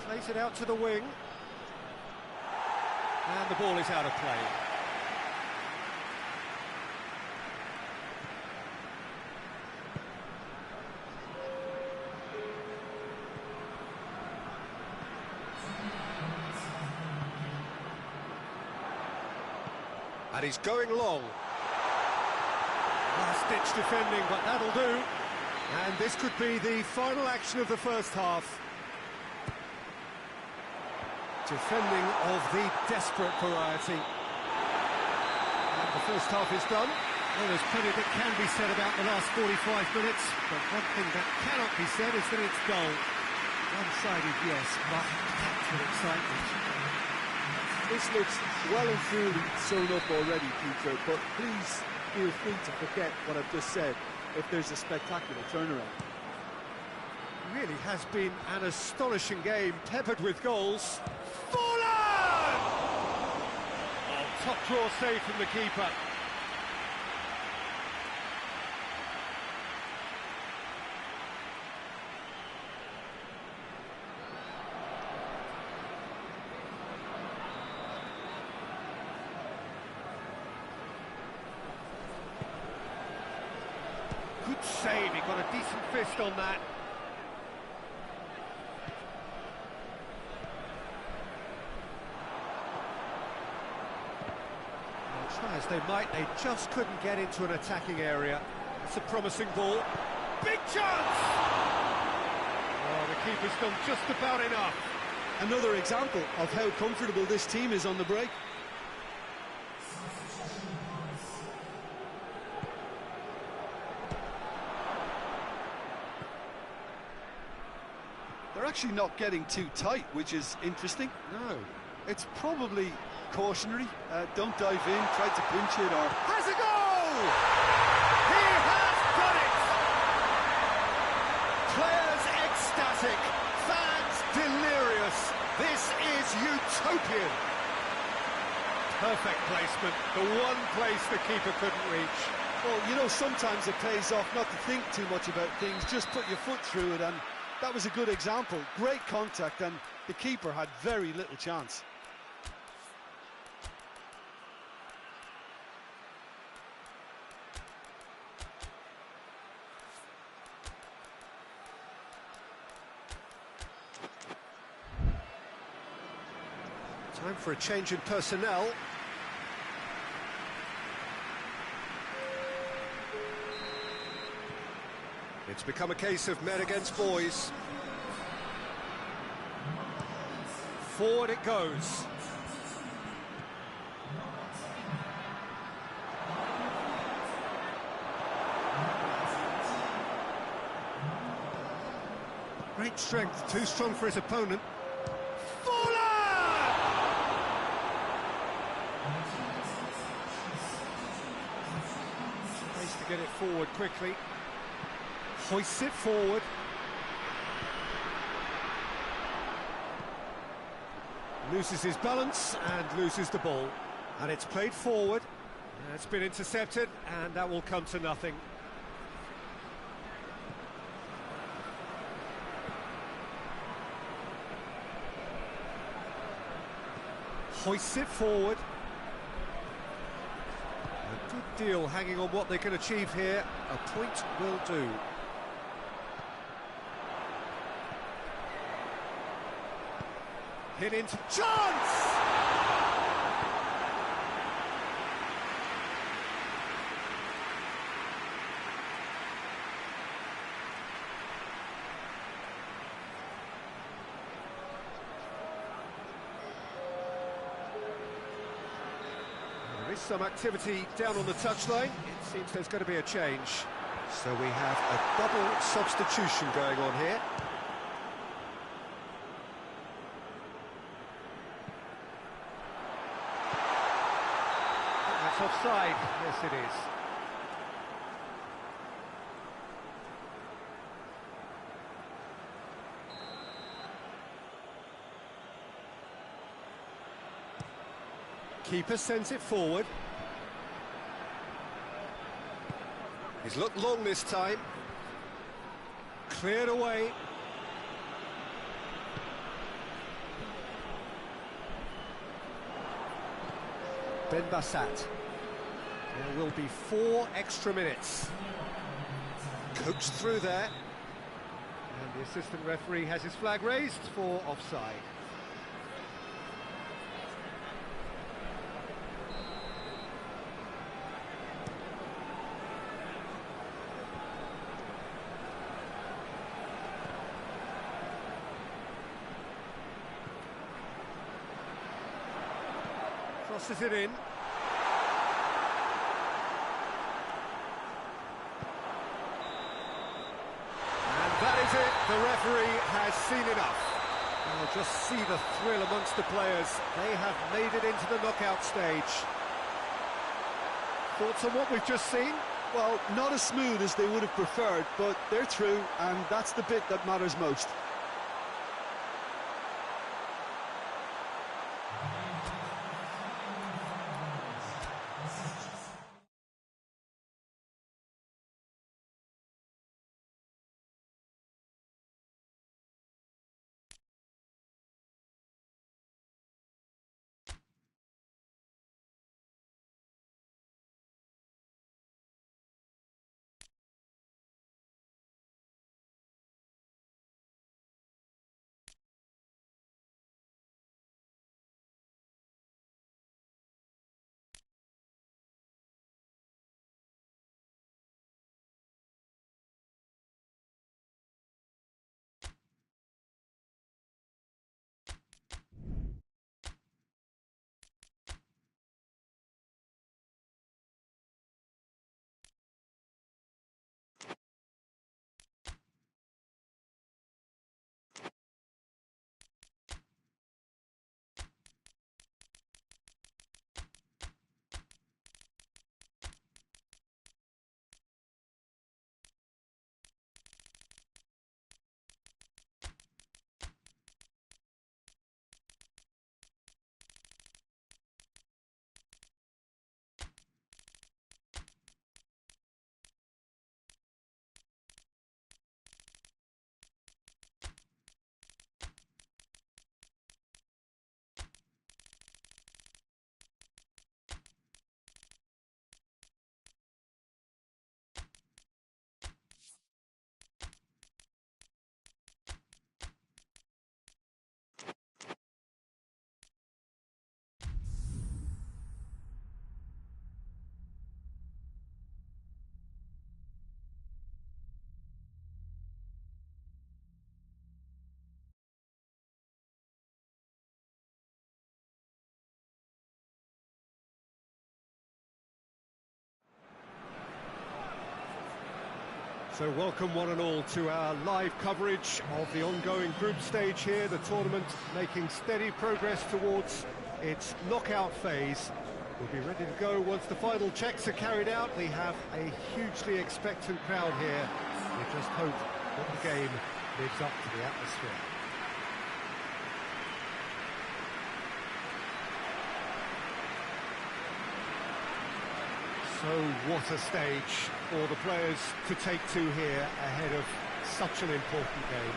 Plays it out to the wing. And the ball is out of play. And he's going long. Last-ditch defending, but that'll do. And this could be the final action of the first half. Defending of the desperate variety. And the first half is done. Well, there's plenty that can be said about the last 45 minutes, but one thing that cannot be said is that it's dull. One-sided, yes, but packed with excitement. This looks well and truly sewn up already, Peter, but please feel free to forget what I've just said if there's a spectacular turnaround. It really has been an astonishing game, peppered with goals. Fallen! Oh, top draw save from the keeper. Good save, he got a decent fist on that. Try as they might, they just couldn't get into an attacking area. It's a promising ball. Big chance! Oh, the keeper's done just about enough. Another example of how comfortable this team is on the break. They're actually not getting too tight, which is interesting. No. It's probably cautionary. Don't dive in, try to pinch it or... Has a goal! He has done it! Players ecstatic, fans delirious. This is utopian. Perfect placement, the one place the keeper couldn't reach. Well, you know, sometimes it pays off not to think too much about things, just put your foot through it, and that was a good example. Great contact, and the keeper had very little chance. Time for a change in personnel. It's become a case of men against boys. Forward it goes. Great strength, too strong for his opponent. Space to get it forward quickly. Hoists it forward. Loses his balance and loses the ball. And it's played forward. It's been intercepted, and that will come to nothing. Hoists it forward. A good deal hanging on what they can achieve here. A point will do. Hit into chance! There is some activity down on the touchline. It seems there's going to be a change. So we have a double substitution going on here. That's offside. Yes, it is. Keeper sends it forward. He's looked long this time. Cleared away. Ben Bassat. There will be 4 extra minutes. Coached through there. And the assistant referee has his flag raised for offside. Crosses it in. And that is it. The referee has seen enough. I'll just see the thrill amongst the players. They have made it into the knockout stage. Thoughts on what we've just seen? Well, not as smooth as they would have preferred, but they're through, and that's the bit that matters most. So welcome one and all to our live coverage of the ongoing group stage here, the tournament making steady progress towards its knockout phase. We'll be ready to go once the final checks are carried out. We have a hugely expectant crowd here. We just hope that the game lives up to the atmosphere. So what a stage for the players to take to here ahead of such an important game.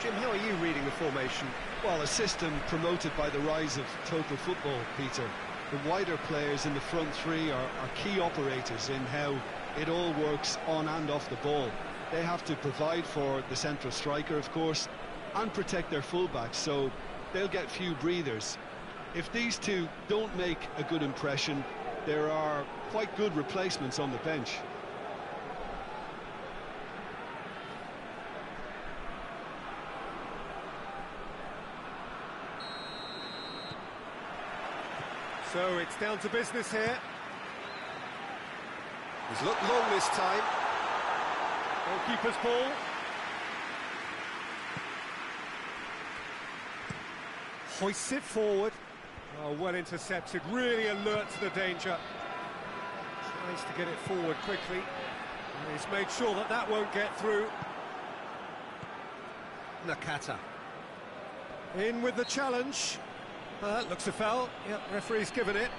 Jim, how are you reading the formation? Well, a system promoted by the rise of total football, Peter. The wider players in the front three are key operators in how it all works on and off the ball. They have to provide for the central striker, of course, and protect their fullbacks, so they'll get few breathers. If these two don't make a good impression, there are quite good replacements on the bench. So it's down to business here. He's looked long this time. Goalkeeper's ball. Hoists it forward. Oh, well intercepted, really alert to the danger. Tries to get it forward quickly. And he's made sure that that won't get through. Nakata. In with the challenge. That looks a foul. Yep, referee's given it.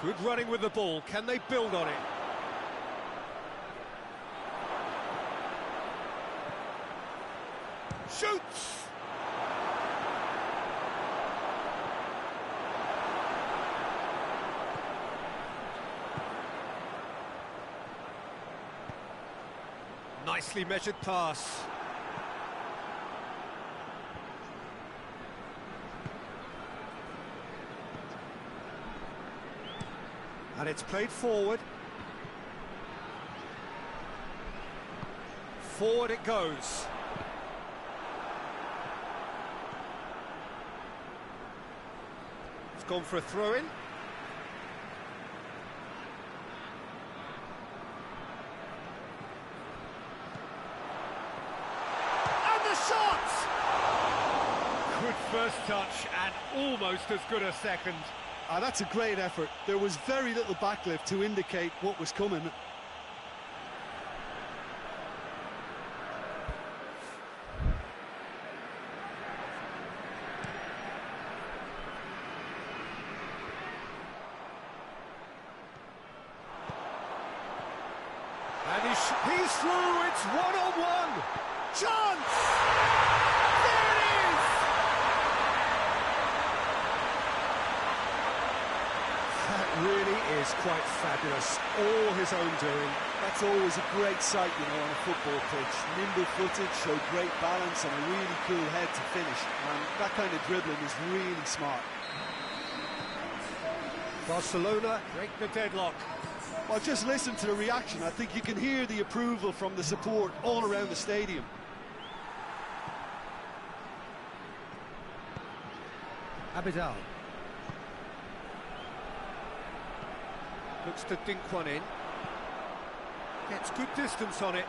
Good running with the ball. Can they build on it? Shoots! Nicely measured pass. And it's played forward. Forward it goes. It's gone for a throw-in. And the shot! Good first touch and almost as good a second. That's a great effort. There was very little backlift to indicate what was coming. And he's through, it's one-on-one. Chance! There it is! That really is quite fabulous. All his own doing. That's always a great sight, you know, on a football pitch. Nimble-footed, showed great balance and a really cool head to finish. And that kind of dribbling is really smart. Barcelona break the deadlock. Well, just listen to the reaction. I think you can hear the approval from the support all around the stadium. Abidal. Looks to dink one in. Gets good distance on it.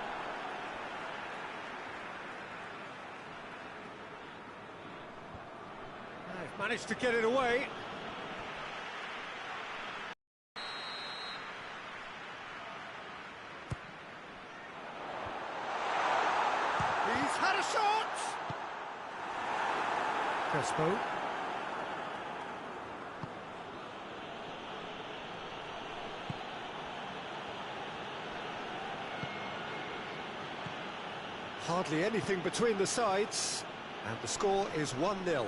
They've managed to get it away. He's had a shot! Crespo. Hardly anything between the sides, and the score is 1-0.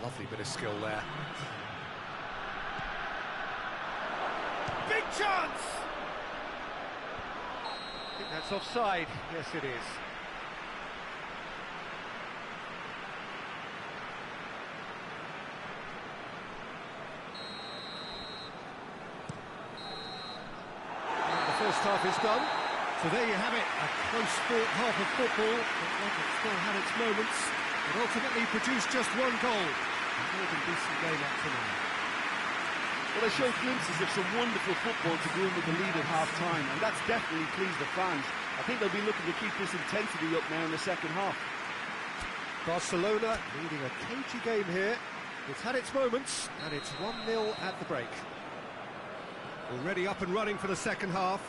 Lovely bit of skill there. Big chance! I think that's offside. Yes, it is. First half is done, so there you have it, a close-fought half of football, but one that still had its moments, but ultimately produced just one goal. A more than decent game up to now. Well, they showed glimpses of some wonderful football to go in with the lead at half-time, and that's definitely pleased the fans. I think they'll be looking to keep this intensity up now in the second half. Barcelona leading a cagey game here. It's had its moments, and it's 1-0 at the break. Already up and running for the second half.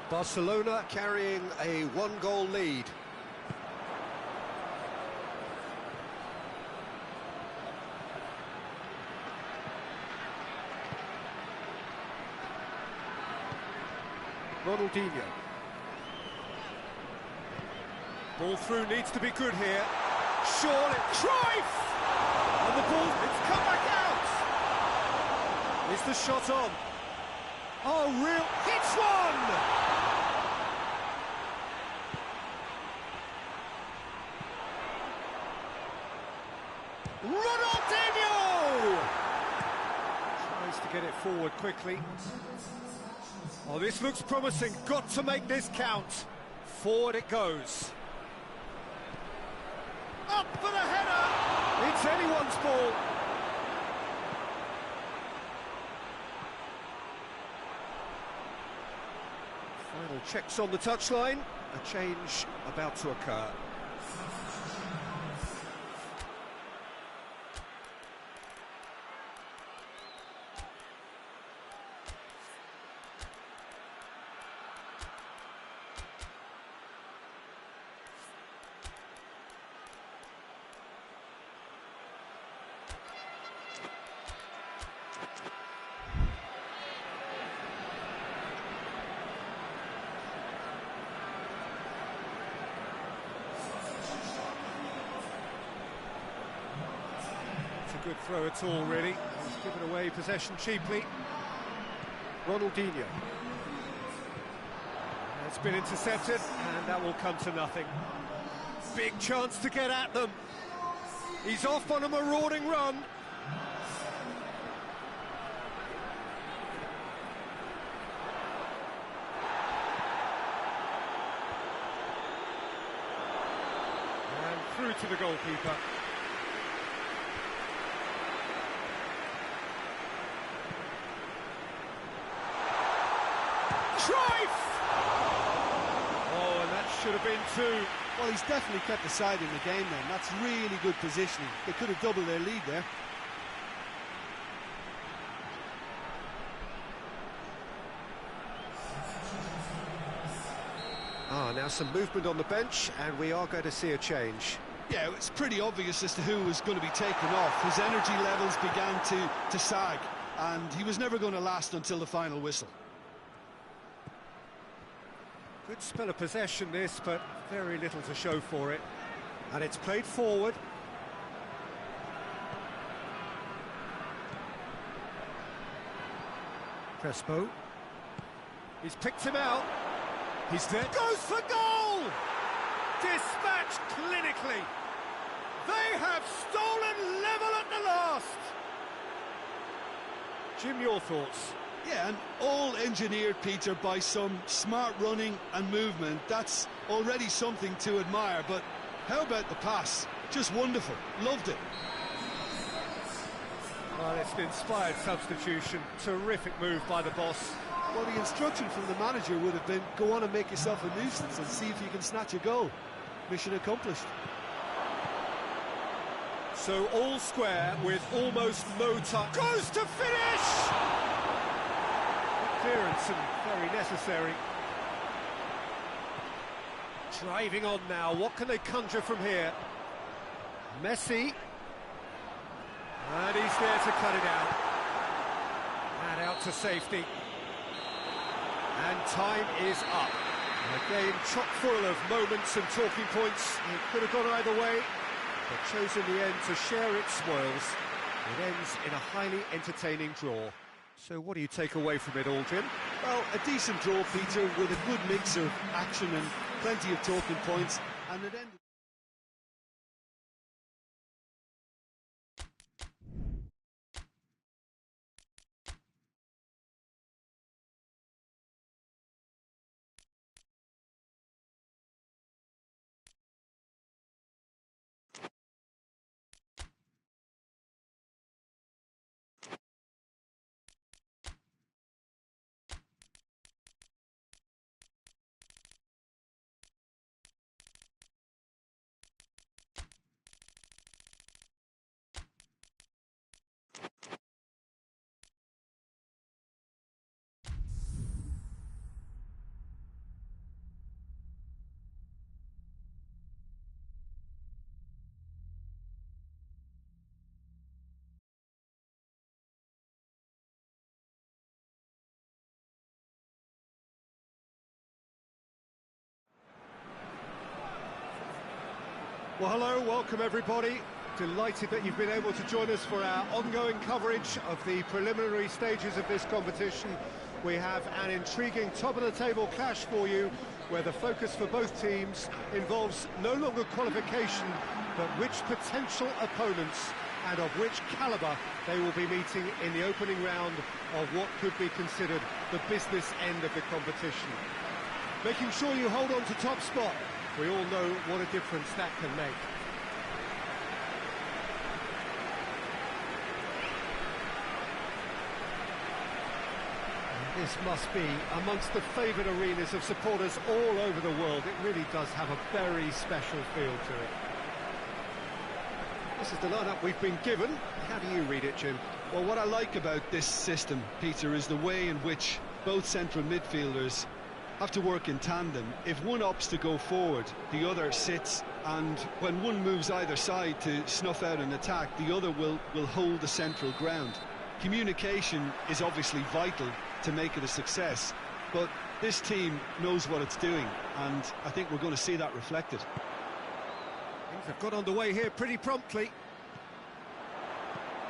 Barcelona carrying a one-goal lead. Ronaldinho. Ball through needs to be good here. Surely, Cruyff! And the ball, it's come back out! Is the shot on? Oh, real, hits one! Ronaldinho! Tries to get it forward quickly. Oh, this looks promising. Got to make this count. Forward it goes. Up for the header! It's anyone's ball. Final checks on the touchline. A change about to occur. Good throw at all, really. He's given away possession cheaply. Ronaldinho. It's been intercepted, and that will come to nothing. Big chance to get at them. He's off on a marauding run. And through to the goalkeeper. Cruyff! Oh, and that should have been two. Well, he's definitely kept the side in the game then. That's really good positioning. They could have doubled their lead there. Now some movement on the bench, and we are going to see a change. Yeah, it's pretty obvious as to who was going to be taken off. His energy levels began to sag, and he was never going to last until the final whistle. Good spell of possession this, but very little to show for it. And it's played forward. Crespo. He's picked him out. He's there. Goes for goal! Dispatched clinically. They have stolen level at the last. Jim, your thoughts? Yeah, and all engineered, Peter, by some smart running and movement. That's already something to admire, but how about the pass? Just wonderful. Loved it. Well, it's an inspired substitution. Terrific move by the boss. Well, the instruction from the manager would have been, go on and make yourself a nuisance and see if you can snatch a goal. Mission accomplished. So all square with almost no time. Goes to finish! Clearance and very necessary. Driving on now. What can they conjure from here? Messi. And he's there to cut it out. And out to safety. And time is up. A game chock full of moments and talking points. It could have gone either way, but chose in the end to share its spoils. It ends in a highly entertaining draw. So what do you take away from it all, Jim? Well, a decent draw, Peter, with a good mix of action and plenty of talking points, and it ended Well, hello, welcome everybody. Delighted that you've been able to join us for our ongoing coverage of the preliminary stages of this competition. We have an intriguing top-of-the-table clash for you, where the focus for both teams involves no longer qualification, but which potential opponents and of which calibre they will be meeting in the opening round of what could be considered the business end of the competition. Making sure you hold on to top spot. We all know what a difference that can make. This must be amongst the favoured arenas of supporters all over the world. It really does have a very special feel to it. This is the lineup we've been given. How do you read it, Jim? Well, what I like about this system, Peter, is the way in which both central midfielders have to work in tandem. If one opts to go forward, the other sits, and when one moves either side to snuff out an attack, the other will hold the central ground. Communication is obviously vital to make it a success, but this team knows what it's doing, and I think we're going to see that reflected. Things have got underway here pretty promptly.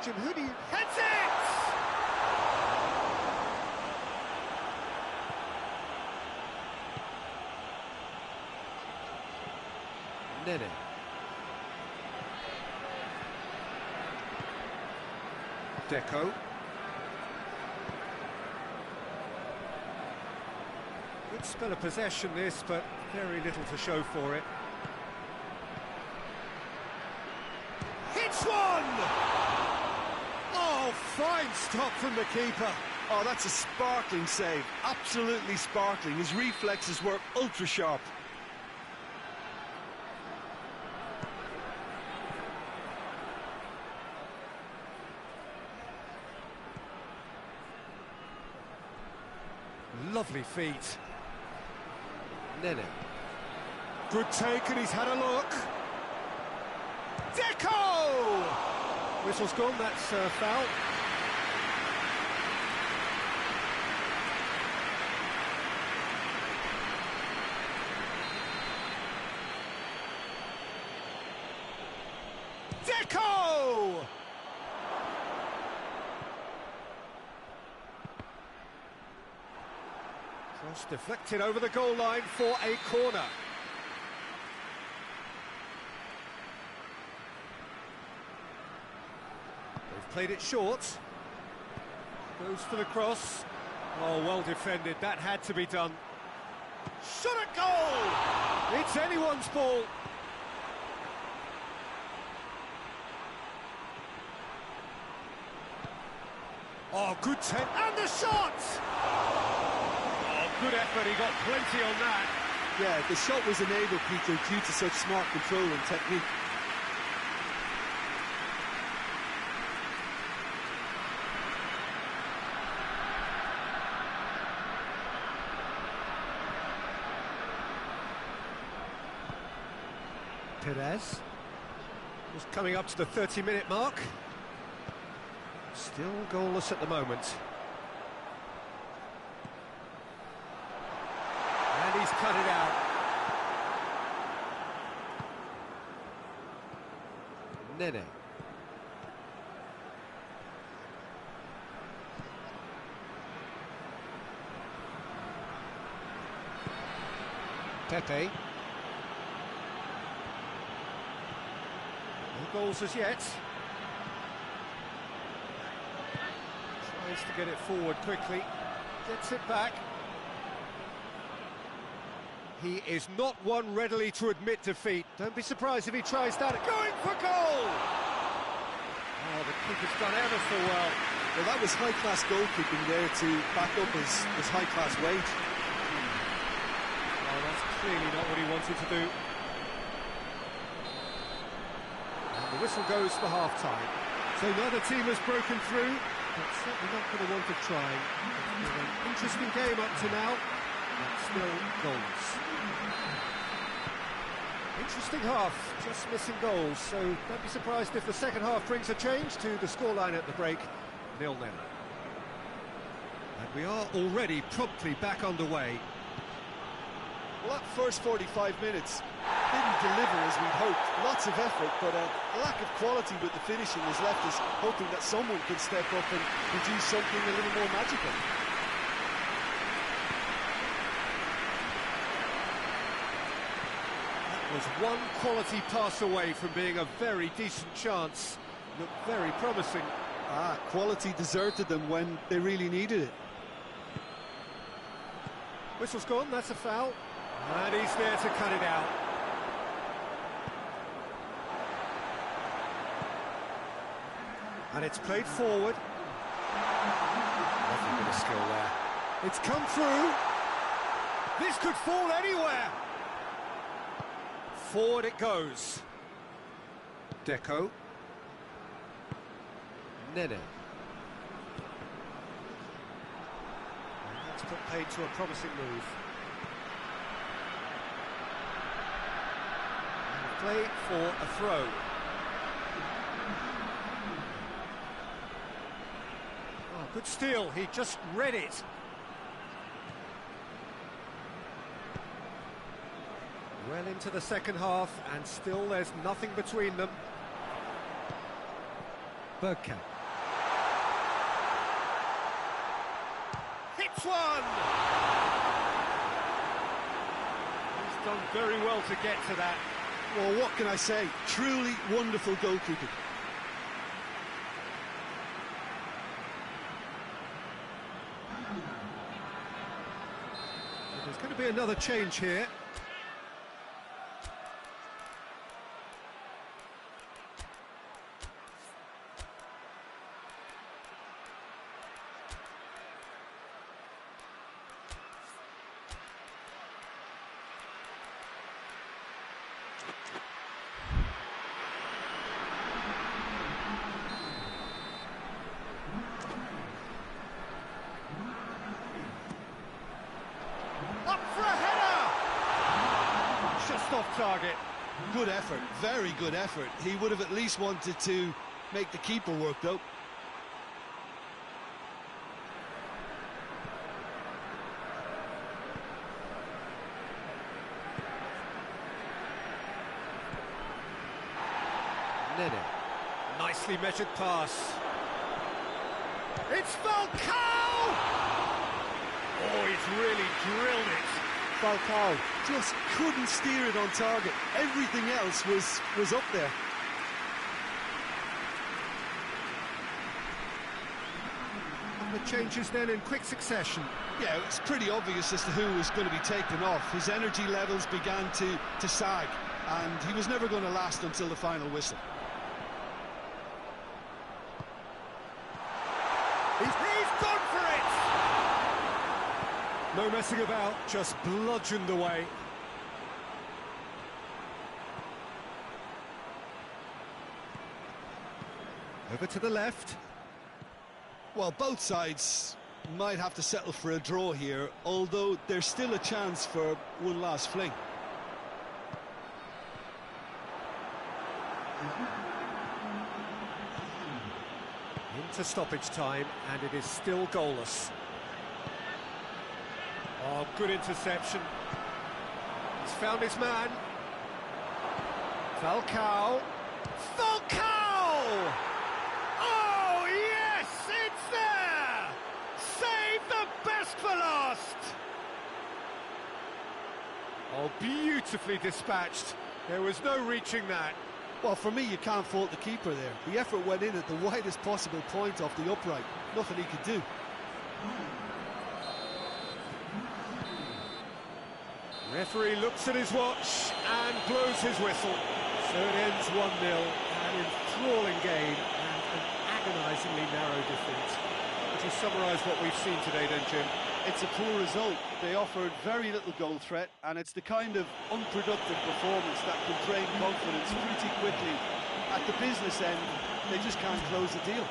Jim, who do you... Heads it! Nene. Deco. Good spell of possession this, but very little to show for it. Hits one! Oh, fine stop from the keeper. Oh, that's a sparkling save, absolutely sparkling. His reflexes were ultra sharp. Lovely feet. Nene. Good take, and he's had a look. Deco! Whistle's gone, that's foul. Deco! Cross deflected over the goal line for a corner. They've played it short. Goes for the cross. Oh, well defended. That had to be done. Shot at goal! It's anyone's ball. Oh, good take. And the shot! Good effort, he got plenty on that. Yeah, the shot was enabled, Peter, due to such smart control and technique. Perez. Just coming up to the 30-minute mark. Still goalless at the moment. And he's cut it out. Nene. Pepe. No goals as yet. Tries to get it forward quickly. Gets it back. He is not one readily to admit defeat. Don't be surprised if he tries that. Going for goal! Oh, the keeper's done ever so well. Well, that was high-class goalkeeping there to back up his high-class weight. Oh, that's clearly not what he wanted to do. And the whistle goes for half-time. So neither team has broken through, but certainly not going to want to try. It's been an interesting game up to now. Still goals. Interesting half, just missing goals, so don't be surprised if the second half brings a change to the scoreline at the break, 0-0. And we are already promptly back underway. Well, that first 45 minutes didn't deliver as we'd hoped. Lots of effort, but a lack of quality with the finishing has left us hoping that someone could step up and produce something a little more magical. That was one quality pass away from being a very decent chance. Looked very promising. Quality deserted them when they really needed it. Whistle's gone, that's a foul. And he's there to cut it out. And it's played forward. Lovely bit of skill there. It's come through. This could fall anywhere. Forward it goes. Deco. Nene. And that's put paid to a promising move. And play for a throw. Oh, good steal, he just read it. Well into the second half, and still there's nothing between them. Bergkamp. Hits one! He's done very well to get to that. Well, what can I say? Truly wonderful goalkeeping. There's going to be another change here. Off target. Good effort, very good effort. He would have at least wanted to make the keeper work though. Nene. Nicely measured pass. It's Falcao! Oh, he's really drilled it. Falcao just couldn't steer it on target. Everything else was up there. And the changes then in quick succession. Yeah, it's pretty obvious as to who was going to be taken off. His energy levels began to sag, and he was never going to last until the final whistle. He's gone for it! No messing about, just bludgeoned away. Over to the left. Well, both sides might have to settle for a draw here, although there's still a chance for one last fling. Into stoppage time, and it is still goalless. Oh, good interception. He's found his man. Falcao. Falcao! Oh, yes, it's there! Save the best for last! Oh, beautifully dispatched. There was no reaching that. Well, for me, you can't fault the keeper there. The effort went in at the widest possible point off the upright. Nothing he could do. Referee looks at his watch and blows his whistle. So it ends 1-0, an enthralling game and an agonisingly narrow defeat. Would you summarise what we've seen today then, Jim? It's a poor result. They offered very little goal threat, and it's the kind of unproductive performance that can drain confidence pretty quickly. At the business end, they just can't close the deal.